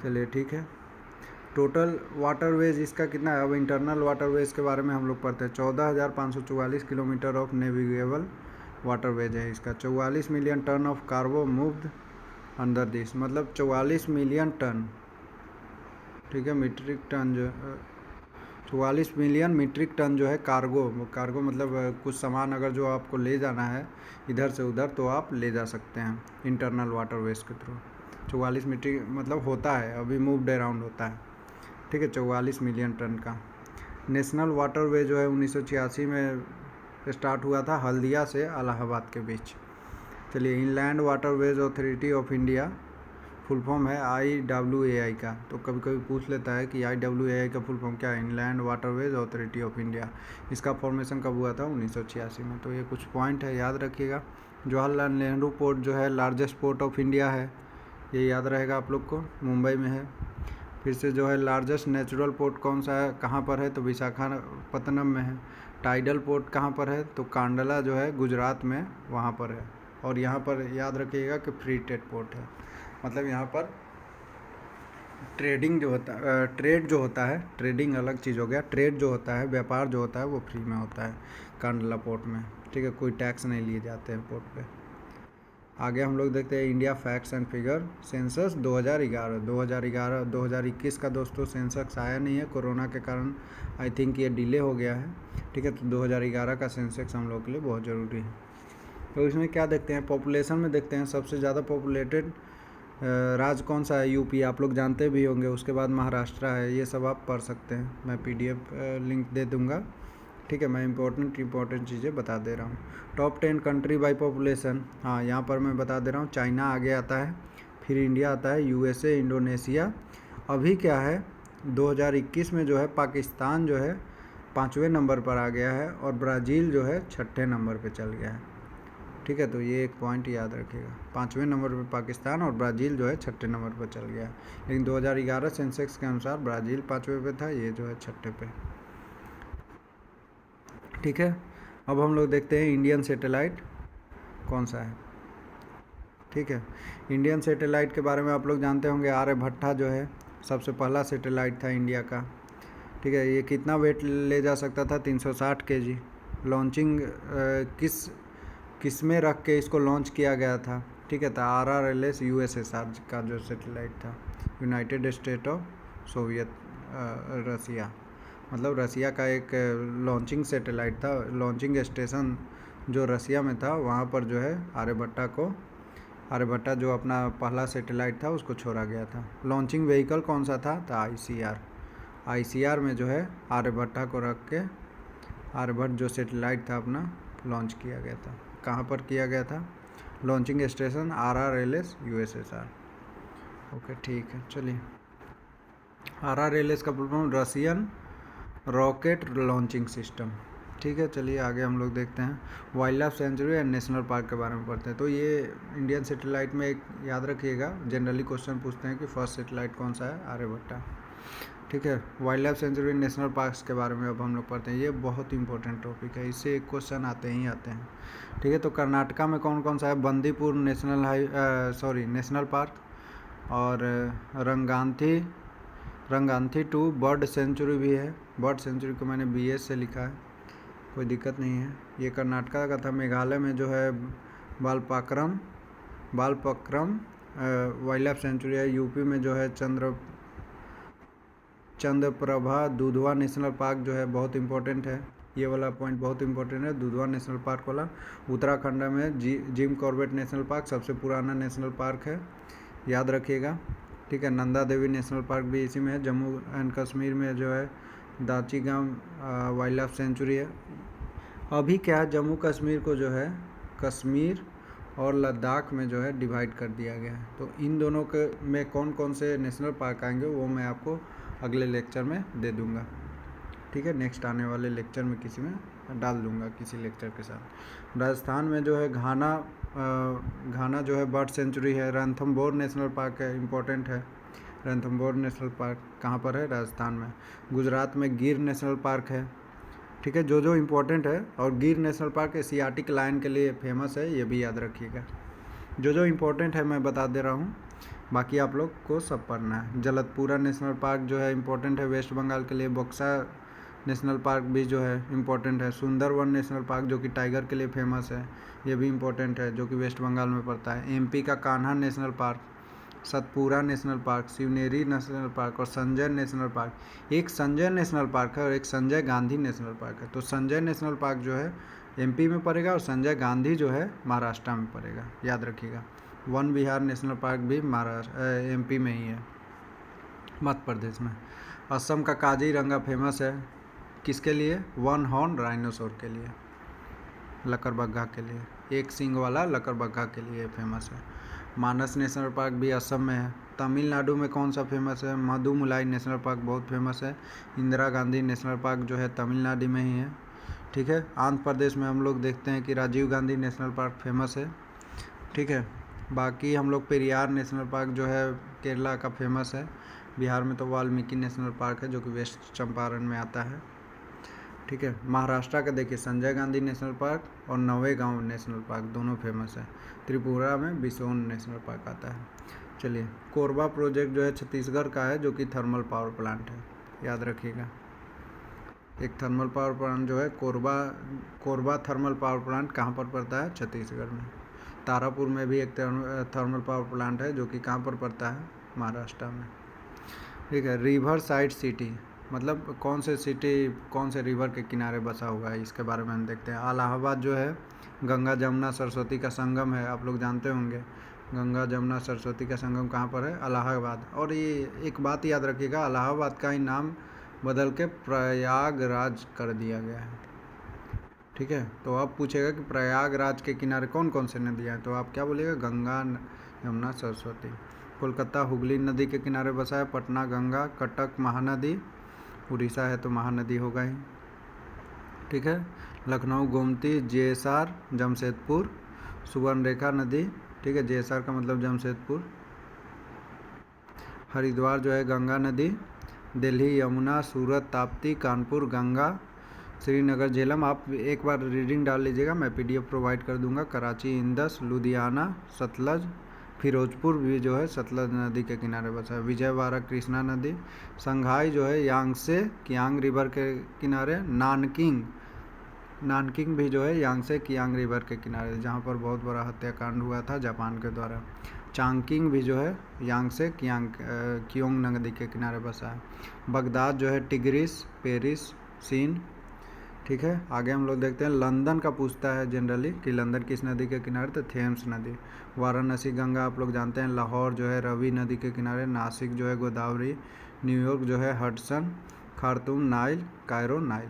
चलिए ठीक है। टोटल वाटरवेज इसका कितना है, अब इंटरनल वाटरवेज के बारे में हम लोग पढ़ते हैं। 14,544 किलोमीटर ऑफ नेविगेबल वाटरवेज है इसका। 44 million ton of cargo moved under this, मतलब 44 मिलियन टन, ठीक है, मीट्रिक टन जो 44 मिलियन मीट्रिक टन जो है कार्गो मतलब कुछ सामान अगर जो आपको ले जाना है इधर से उधर, तो आप ले जा सकते हैं इंटरनल वाटरवेज के थ्रू। 44 मीट्रिक मतलब होता है, अभी मूव्ड अराउंड होता है, ठीक है, 44 मिलियन टन का। नेशनल वाटरवे जो है 1986 में स्टार्ट हुआ था हल्दिया से इलाहाबाद के बीच। चलिए, inland waterways authority of India full form है IWAI का। तो कभी कभी पूछ लेता है कि IWAI का फुल फॉर्म क्या है, inland waterways authority of India. इसका फॉर्मेशन कब हुआ था, 1986 में। तो ये कुछ पॉइंट है, याद रखिएगा। जवाहरलाल नेहरू पोर्ट जो है लार्जेस्ट पोर्ट ऑफ इंडिया है, ये याद रहेगा आप लोग को, मुंबई में है। फिर से जो है लार्जेस्ट नेचुरल पोर्ट कौन सा है, कहाँ पर है, तो विशाखापत्तनम में है। टाइडल पोर्ट कहाँ पर है, तो कांडला जो है गुजरात में, वहाँ पर है। और यहाँ पर याद रखिएगा कि फ्री ट्रेड पोर्ट है, मतलब यहाँ पर ट्रेडिंग जो होता है, ट्रेड जो होता है, ट्रेडिंग अलग चीज़ हो गया, ट्रेड जो होता है, व्यापार जो होता है वो फ्री में होता है कांडला पोर्ट में, ठीक है, कोई टैक्स नहीं लिए जाते हैं पोर्ट पे। आगे हम लोग देखते हैं India facts and figure census 2021 का दोस्तों सेंसस आया नहीं है कोरोना के कारण, आई थिंक ये डिले हो गया है, ठीक है। तो 2011 का सेंसस हम लोग के लिए बहुत ज़रूरी है। तो इसमें क्या देखते हैं, पॉपुलेशन में देखते हैं सबसे ज़्यादा पॉपुलेटेड राज्य कौन सा है, यूपी, आप लोग जानते भी होंगे। उसके बाद महाराष्ट्र है, ये सब आप पढ़ सकते हैं, मैं PDF लिंक दे दूँगा, ठीक है। मैं इंपॉर्टेंट चीज़ें बता दे रहा हूँ। टॉप 10 कंट्री बाय पॉपुलेशन, हाँ यहाँ पर मैं बता दे रहा हूँ, चाइना आगे आता है, फिर इंडिया आता है, USA, इंडोनेशिया। अभी क्या है 2021 में जो है पाकिस्तान जो है 5वें नंबर पर आ गया है, और ब्राज़ील जो है 6ठे नंबर पर चल गया है, ठीक है। तो ये एक पॉइंट याद रखिएगा, 5वें नंबर पर पाकिस्तान और ब्राज़ील जो है 6ठे नंबर पर चल गया है। लेकिन 2011 सेंसेक्स के अनुसार ब्राज़ील 5वें पे था, ये जो है 6ठे पे, ठीक है। अब हम लोग देखते हैं इंडियन सैटेलाइट कौन सा है, ठीक है। इंडियन सैटेलाइट के बारे में आप लोग जानते होंगे, आर्यभट्टा जो है सबसे पहला सैटेलाइट था इंडिया का, ठीक है। ये कितना वेट ले जा सकता था, 360 kg। लॉन्चिंग किस में रख के इसको लॉन्च किया गया था, ठीक है। तो RRLS USSR का जो सैटेलाइट था, यूनाइटेड स्टेट ऑफ सोवियत रसिया, मतलब रसिया का एक लॉन्चिंग सैटेलाइट था, लॉन्चिंग स्टेशन जो रसिया में था, वहाँ पर जो है आर्यभट्टा जो अपना पहला सैटेलाइट था उसको छोड़ा गया था। लॉन्चिंग व्हीकल कौन सा था, तो ICR में जो है आर्यभट्टा को रख के आर्यभट्ट जो सेटेलाइट था अपना लॉन्च किया गया था। कहाँ पर किया गया था? Launching station RRLS USSR। Okay ठीक है, चलिए। RRLS का full form Russian rocket launching system. ठीक है, चलिए आगे हम लोग देखते हैं। Wild life sanctuary and national park के बारे में पढ़ते हैं। तो ये इंडियन सेटेलाइट में एक याद रखिएगा, जनरली क्वेश्चन पूछते हैं कि फर्स्ट सेटेलाइट कौन सा है? आर्यभट्टा। ठीक है, wild life sanctuary national parks के बारे में अब हम लोग पढ़ते हैं। ये बहुत इंपॉर्टेंट टॉपिक है, इससे एक क्वेश्चन आते ही आते हैं। ठीक है, तो कर्नाटका में कौन कौन सा है? बंदीपुर नेशनल पार्क, और रंगांथी 2 बर्ड सेंचुरी भी है। बर्ड सेंचुरी को मैंने BS से लिखा है, कोई दिक्कत नहीं है। ये कर्नाटका का था। मेघालय में जो है बालपक्रम वाइल्ड लाइफ सेंचुरी है। यूपी में जो है चंद्रप्रभा दुधवा नेशनल पार्क जो है बहुत इंपॉर्टेंट है। ये वाला पॉइंट बहुत इंपॉर्टेंट है, दुधवा नेशनल पार्क वाला। उत्तराखंड में जिम कॉर्बेट नेशनल पार्क सबसे पुराना नेशनल पार्क है, याद रखिएगा। ठीक है, नंदा देवी नेशनल पार्क भी इसी में है। जम्मू एंड कश्मीर में जो है दाचीगाम वाइल्ड लाइफ सेंचुरी है। अभी क्या है, जम्मू कश्मीर को जो है कश्मीर और लद्दाख में जो है डिवाइड कर दिया गया है। तो इन दोनों के में कौन कौन से नेशनल पार्क आएंगे वो मैं आपको अगले लेक्चर में दे दूंगा। ठीक है, नेक्स्ट आने वाले लेक्चर में किसी में डाल दूंगा, किसी लेक्चर के साथ। राजस्थान में जो है घाना जो है बर्ड सेंचुरी है। रणथंभौर नेशनल पार्क है, इम्पोर्टेंट है। रणथंभौर नेशनल पार्क कहाँ पर है? राजस्थान में। गुजरात में गिर नेशनल पार्क है। ठीक है, जो इम्पोर्टेंट है। और गिर नेशनल पार्क एशियाटिक लायन के लिए फेमस है, ये भी याद रखिएगा। जो इम्पोर्टेंट है मैं बता दे रहा हूँ, बाकी आप लोग को सब पढ़ना है। जलतपुरा नेशनल पार्क जो है इम्पोर्टेंट है वेस्ट बंगाल के लिए। बक्सा नेशनल पार्क भी जो है इम्पोर्टेंट है। सुंदरवन नेशनल पार्क जो कि टाइगर के लिए फेमस है, ये भी इम्पोर्टेंट है, जो कि वेस्ट बंगाल में पड़ता है। MP का Kanha national park, Satpura national park, Shivneri national park और संजय नेशनल पार्क। एक संजय नेशनल पार्क है और एक संजय गांधी नेशनल पार्क है। तो संजय नेशनल पार्क जो है MP में पड़ेगा और संजय गांधी जो है महाराष्ट्र में पड़ेगा, याद रखिएगा। वन विहार नेशनल पार्क भी MP में ही है, मध्य प्रदेश में। असम का काजीरंगा फेमस है, किसके लिए? वन हॉर्न राइनोसोर के लिए, लकड़बग्घा के लिए, एक सींग वाला लकड़बग्घा के लिए फेमस है। मानस नेशनल पार्क भी असम में है। तमिलनाडु में कौन सा फेमस है? मधुमलाई नेशनल पार्क बहुत फेमस है। इंदिरा गांधी नेशनल पार्क जो है तमिलनाडु में ही है। ठीक है, आंध्र प्रदेश में हम लोग देखते हैं कि Rajiv Gandhi national park famous है। ठीक है, बाकी हम लोग पेरियार नेशनल पार्क जो है केरला का फेमस है। बिहार में तो वाल्मीकि नेशनल पार्क है जो कि वेस्ट चंपारण में आता है। ठीक है, महाराष्ट्र का देखिए संजय गांधी नेशनल पार्क और नवेगांव नेशनल पार्क दोनों फेमस है। त्रिपुरा में बिसोन नेशनल पार्क आता है। चलिए, कोरबा प्रोजेक्ट जो है छत्तीसगढ़ का है, जो कि थर्मल पावर प्लांट है, याद रखिएगा। एक थर्मल पावर प्लांट जो है कोरबा थर्मल पावर प्लांट कहाँ पर पड़ता है? छत्तीसगढ़ में। तारापुर में भी एक थर्मल पावर प्लांट है, जो कि कहाँ पर पड़ता है? महाराष्ट्र में। ठीक है, रिवर साइड सिटी मतलब कौन से रिवर के किनारे बसा हुआ है, इसके बारे में हम देखते हैं। इलाहाबाद जो है गंगा जमुना सरस्वती का संगम है, आप लोग जानते होंगे। गंगा जमुना सरस्वती का संगम कहाँ पर है? इलाहाबाद। और ये एक बात याद रखिएगा, इलाहाबाद का ही नाम बदल के प्रयागराज कर दिया गया है। ठीक है, तो अब पूछेगा कि प्रयागराज के किनारे कौन कौन से नदियाँ हैं, तो आप क्या बोलिएगा? गंगा यमुना सरस्वती। कोलकाता हुगली नदी के किनारे बसा है। पटना गंगा, कटक महानदी, उड़ीसा है तो महानदी होगा ही। ठीक है, लखनऊ गोमती, JSR जमशेदपुर, सुवर्णरेखा नदी। ठीक है, JSR का मतलब जमशेदपुर। हरिद्वार जो है गंगा नदी। दिल्ली यमुना, सूरत ताप्ती, कानपुर गंगा, श्रीनगर झेलम। आप एक बार रीडिंग डाल लीजिएगा, मैं PDF प्रोवाइड कर दूंगा। कराची इंदस, लुधियाना सतलज, फिरोजपुर भी जो है सतलज नदी के किनारे बसा है। विजयवाड़ा कृष्णा नदी। संघाई जो है यांगसे कियांग रिवर के किनारे। नानकिंग भी जो है यांगसे कियांग रिवर के किनारे, जहाँ पर बहुत बड़ा हत्याकांड हुआ था जापान के द्वारा। चांगकिंग भी जो है यांगसे कियोंग नदी के किनारे बसा है। बगदाद जो है टिग्रिस, पेरिस, सीन। ठीक है, आगे हम लोग देखते हैं। लंदन का पूछता है जनरली कि लंदन किस नदी के किनारे, तो थेम्स नदी। वाराणसी गंगा आप लोग जानते हैं। लाहौर जो है रवि नदी के किनारे। नासिक जो है गोदावरी। न्यूयॉर्क जो है Hudson. Khartoum Nile, Cairo Nile.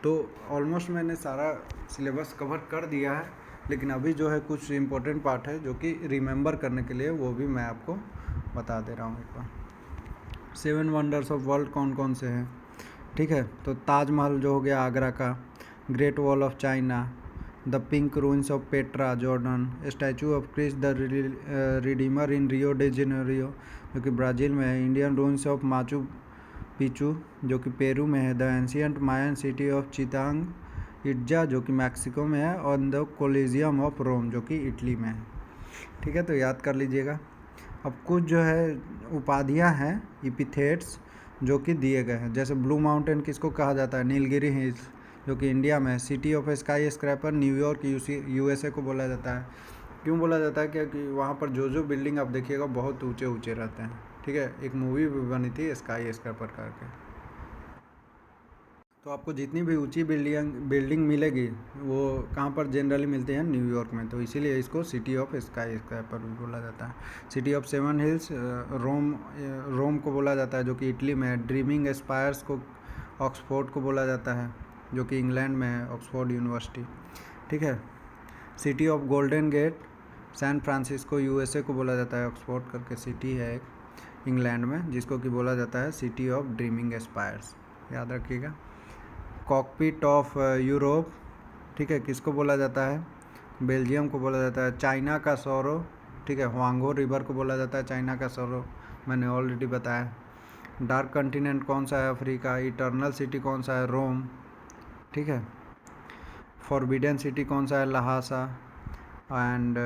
तो ऑलमोस्ट मैंने सारा सिलेबस कवर कर दिया है, लेकिन अभी जो है कुछ इम्पोर्टेंट पार्ट है जो कि रिमेंबर करने के लिए, वो भी मैं आपको बता दे रहा हूँ एक बार। 7 वंडर्स ऑफ वर्ल्ड कौन कौन से हैं, ठीक है। तो ताजमहल जो हो गया आगरा का, Great Wall of China, the pink ruins of Petra Jordan, statue of Christ the Redeemer in Rio de Janeiro जो कि ब्राज़ील में है, Indian ruins of Machu Picchu जो कि पेरू में है, the ancient Mayan city of Chichen Itza जो कि मैक्सिको में है, और द कोलिजियम ऑफ रोम जो कि इटली में है, ठीक है। तो याद कर लीजिएगा। अब कुछ जो है उपाधियां हैं, इपिथेट्स जो कि दिए गए हैं, जैसे ब्लू माउंटेन किसको कहा जाता है, नीलगिरी हिल्स जो कि इंडिया में है, city of sky scraper New York USA को बोला जाता है। क्यों बोला जाता है, क्योंकि वहाँ पर जो बिल्डिंग आप देखिएगा बहुत ऊंचे ऊंचे रहते हैं, ठीक है। एक मूवी भी बनी थी स्काई स्क्रैपर करके। तो आपको जितनी भी ऊंची बिल्डिंग मिलेगी वो कहाँ पर जनरली मिलती हैं, न्यूयॉर्क में, तो इसीलिए इसको सिटी ऑफ स्काई स्क्रैपर भी बोला जाता है। सिटी ऑफ 7 हिल्स रोम को बोला जाता है जो कि इटली में है। ड्रीमिंग एस्पायर्स को ऑक्सफोर्ड को बोला जाता है जो कि इंग्लैंड में है, ऑक्सफोर्ड यूनिवर्सिटी, ठीक है। City of golden gate San Francisco USA को बोला जाता है, ऑक्सफोर्ड करके सिटी है एक इंग्लैंड में, जिसको कि बोला जाता है सिटी ऑफ ड्रीमिंग एस्पायर्स, याद रखिएगा। कॉकपिट ऑफ यूरोप, ठीक है, किसको बोला जाता है, बेल्जियम को बोला जाता है। चाइना का सौरो, ठीक है, हुआंगो रिवर को बोला जाता है चाइना का सौरो, मैंने ऑलरेडी बताया। डार्क कंटिनेंट कौन सा है, अफ्रीका। इटर्नल सिटी कौन सा है, रोम, ठीक है। फॉरबिडन सिटी कौन सा है, Lhasa. And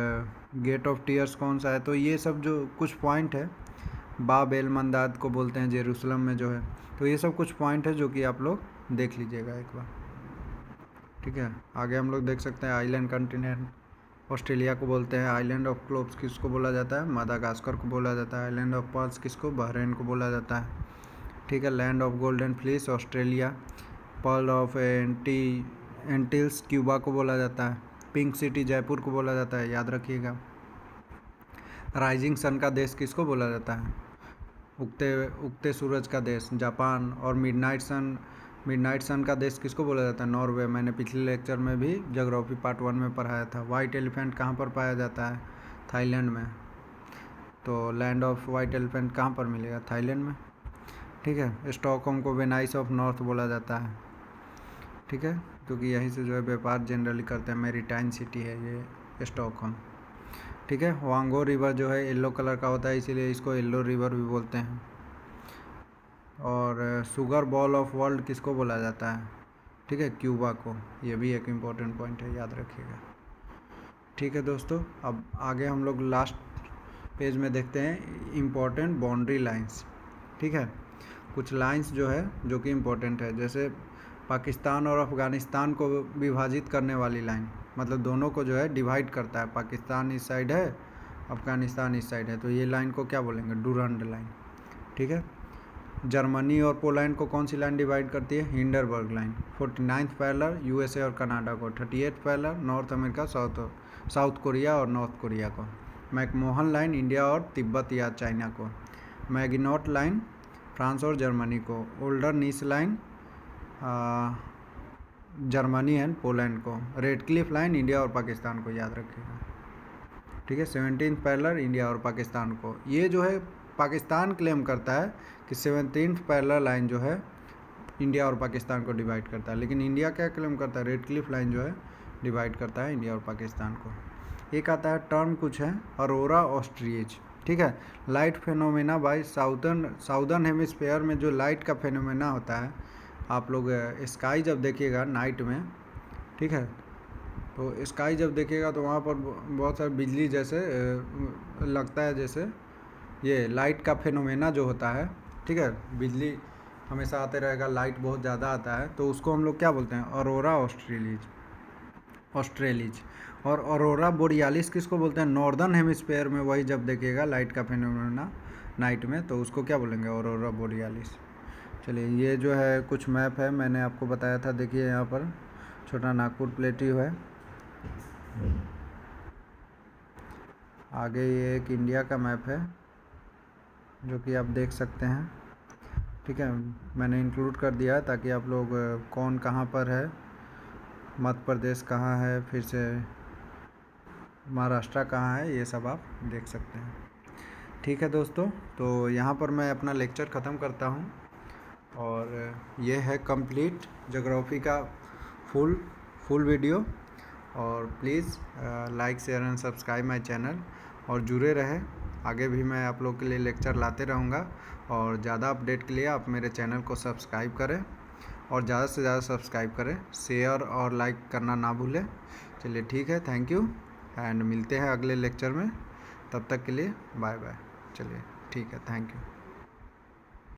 gate of tears कौन सा है। तो ये सब जो कुछ पॉइंट है, बाब एल मंदाद को बोलते हैं जेरूसलम में जो है। तो ये सब कुछ पॉइंट है जो कि आप लोग देख लीजिएगा एक बार, ठीक है। आगे हम लोग देख सकते हैं आइलैंड कंटिनेंट, ऑस्ट्रेलिया को बोलते हैं। आइलैंड ऑफ क्लोब्स किसको बोला जाता है, मदागास्कर को बोला जाता है। आइलैंड ऑफ पर्ल्स किसको, बहरीन को बोला जाता है, ठीक है। Land of golden fleece Australia. Pearl of Antilles Cuba को बोला जाता है। पिंक सिटी जयपुर को बोला जाता है, याद रखिएगा। राइजिंग सन का देश किसको बोला जाता है, उगते सूरज का देश जापान। और मिडनाइट सन का देश किसको बोला जाता है, नॉर्वे। मैंने पिछले लेक्चर में भी ज्योग्राफी पार्ट 1 में पढ़ाया था। वाइट एलिफेंट कहाँ पर पाया जाता है, थाईलैंड में। तो लैंड ऑफ वाइट एलिफेंट कहाँ पर मिलेगा, थाईलैंड में, ठीक है। स्टॉकहोम को वेनाइस ऑफ नॉर्थ बोला जाता है, ठीक है, क्योंकि यहीं से जो है व्यापार जनरली करते हैं। मैरीटाइम सिटी है ये स्टॉकहोम, ठीक है। वांगो रिवर जो है येलो कलर का होता है, इसीलिए इसको येलो रिवर भी बोलते हैं। और शुगर बॉल ऑफ वर्ल्ड किसको बोला जाता है, ठीक है, क्यूबा को। ये भी एक इम्पॉर्टेंट पॉइंट है, याद रखिएगा, ठीक है दोस्तों। अब आगे हम लोग लास्ट पेज में देखते हैं इम्पॉर्टेंट बाउंड्री लाइंस, ठीक है। कुछ लाइंस जो है जो कि इम्पोर्टेंट है, जैसे पाकिस्तान और अफ़गानिस्तान को विभाजित करने वाली लाइन, मतलब दोनों को जो है डिवाइड करता है। पाकिस्तान इस साइड है, अफ़गानिस्तान इस साइड है, तो ये लाइन को क्या बोलेंगे, डूरंड लाइन, ठीक है। जर्मनी और पोलैंड को कौन सी लाइन डिवाइड करती है, Hindenburg line. 49th parallel USA और कनाडा को। 38th parallel North America South Korea और नॉर्थ कोरिया को। मैकमोहन लाइन इंडिया और तिब्बत या चाइना को। मैगिनॉट लाइन फ्रांस और जर्मनी को। Oder Neisse line Germany and Poland को। रेडक्लिफ लाइन इंडिया और पाकिस्तान को, याद रखिएगा, ठीक है। 17th पैरेलल इंडिया और पाकिस्तान को। ये जो है पाकिस्तान क्लेम करता है कि 17th पैरेलल लाइन जो है इंडिया और पाकिस्तान को डिवाइड करता है, लेकिन इंडिया क्या क्लेम करता है, रेडक्लिफ लाइन जो है डिवाइड करता है इंडिया और पाकिस्तान को। एक आता है टर्म कुछ है अरोरा ऑस्ट्रिच, ठीक है। Light phenomena by southern hemisphere में जो लाइट का फेनोमेना होता है, आप लोग स्काई जब देखिएगा नाइट में, ठीक है, तो स्काई जब देखिएगा तो वहाँ पर बहुत सारी बिजली जैसे लगता है, जैसे ये लाइट का फेनोमेना जो होता है, ठीक है, बिजली हमेशा आते रहेगा, लाइट बहुत ज़्यादा आता है, तो उसको हम लोग क्या बोलते हैं, अरोरा ऑस्ट्रेलिज। और अरोरा बोरियालिस किसको बोलते हैं, नॉर्दर्न हेमिस्फेयर में वही जब देखिएगा लाइट का फेनोमेना नाइट में, तो उसको क्या बोलेंगे, अरोरा बोरियालिस। चलिए, ये जो है कुछ मैप है, मैंने आपको बताया था, देखिए यहाँ पर छोटा नागपुर प्लेट्यू है, आगे ये एक इंडिया का मैप है जो कि आप देख सकते हैं, ठीक है, मैंने इंक्लूड कर दिया है ताकि आप लोग कौन कहाँ पर है, मध्य प्रदेश कहाँ है, फिर से महाराष्ट्र कहाँ है, ये सब आप देख सकते हैं। ठीक है दोस्तों, तो यहाँ पर मैं अपना लेक्चर ख़त्म करता हूँ और ये है कंप्लीट ज्योग्राफी का फुल वीडियो। और please like share and subscribe my channel और जुड़े रहें, आगे भी मैं आप लोग के लिए लेक्चर लाते रहूँगा। और ज़्यादा अपडेट के लिए आप मेरे चैनल को सब्सक्राइब करें और ज़्यादा से ज़्यादा सब्सक्राइब करें, शेयर और लाइक करना ना भूलें। चलिए ठीक है, थैंक यू एंड मिलते हैं अगले लेक्चर में, तब तक के लिए बाय बाय। चलिए ठीक है, थैंक यू।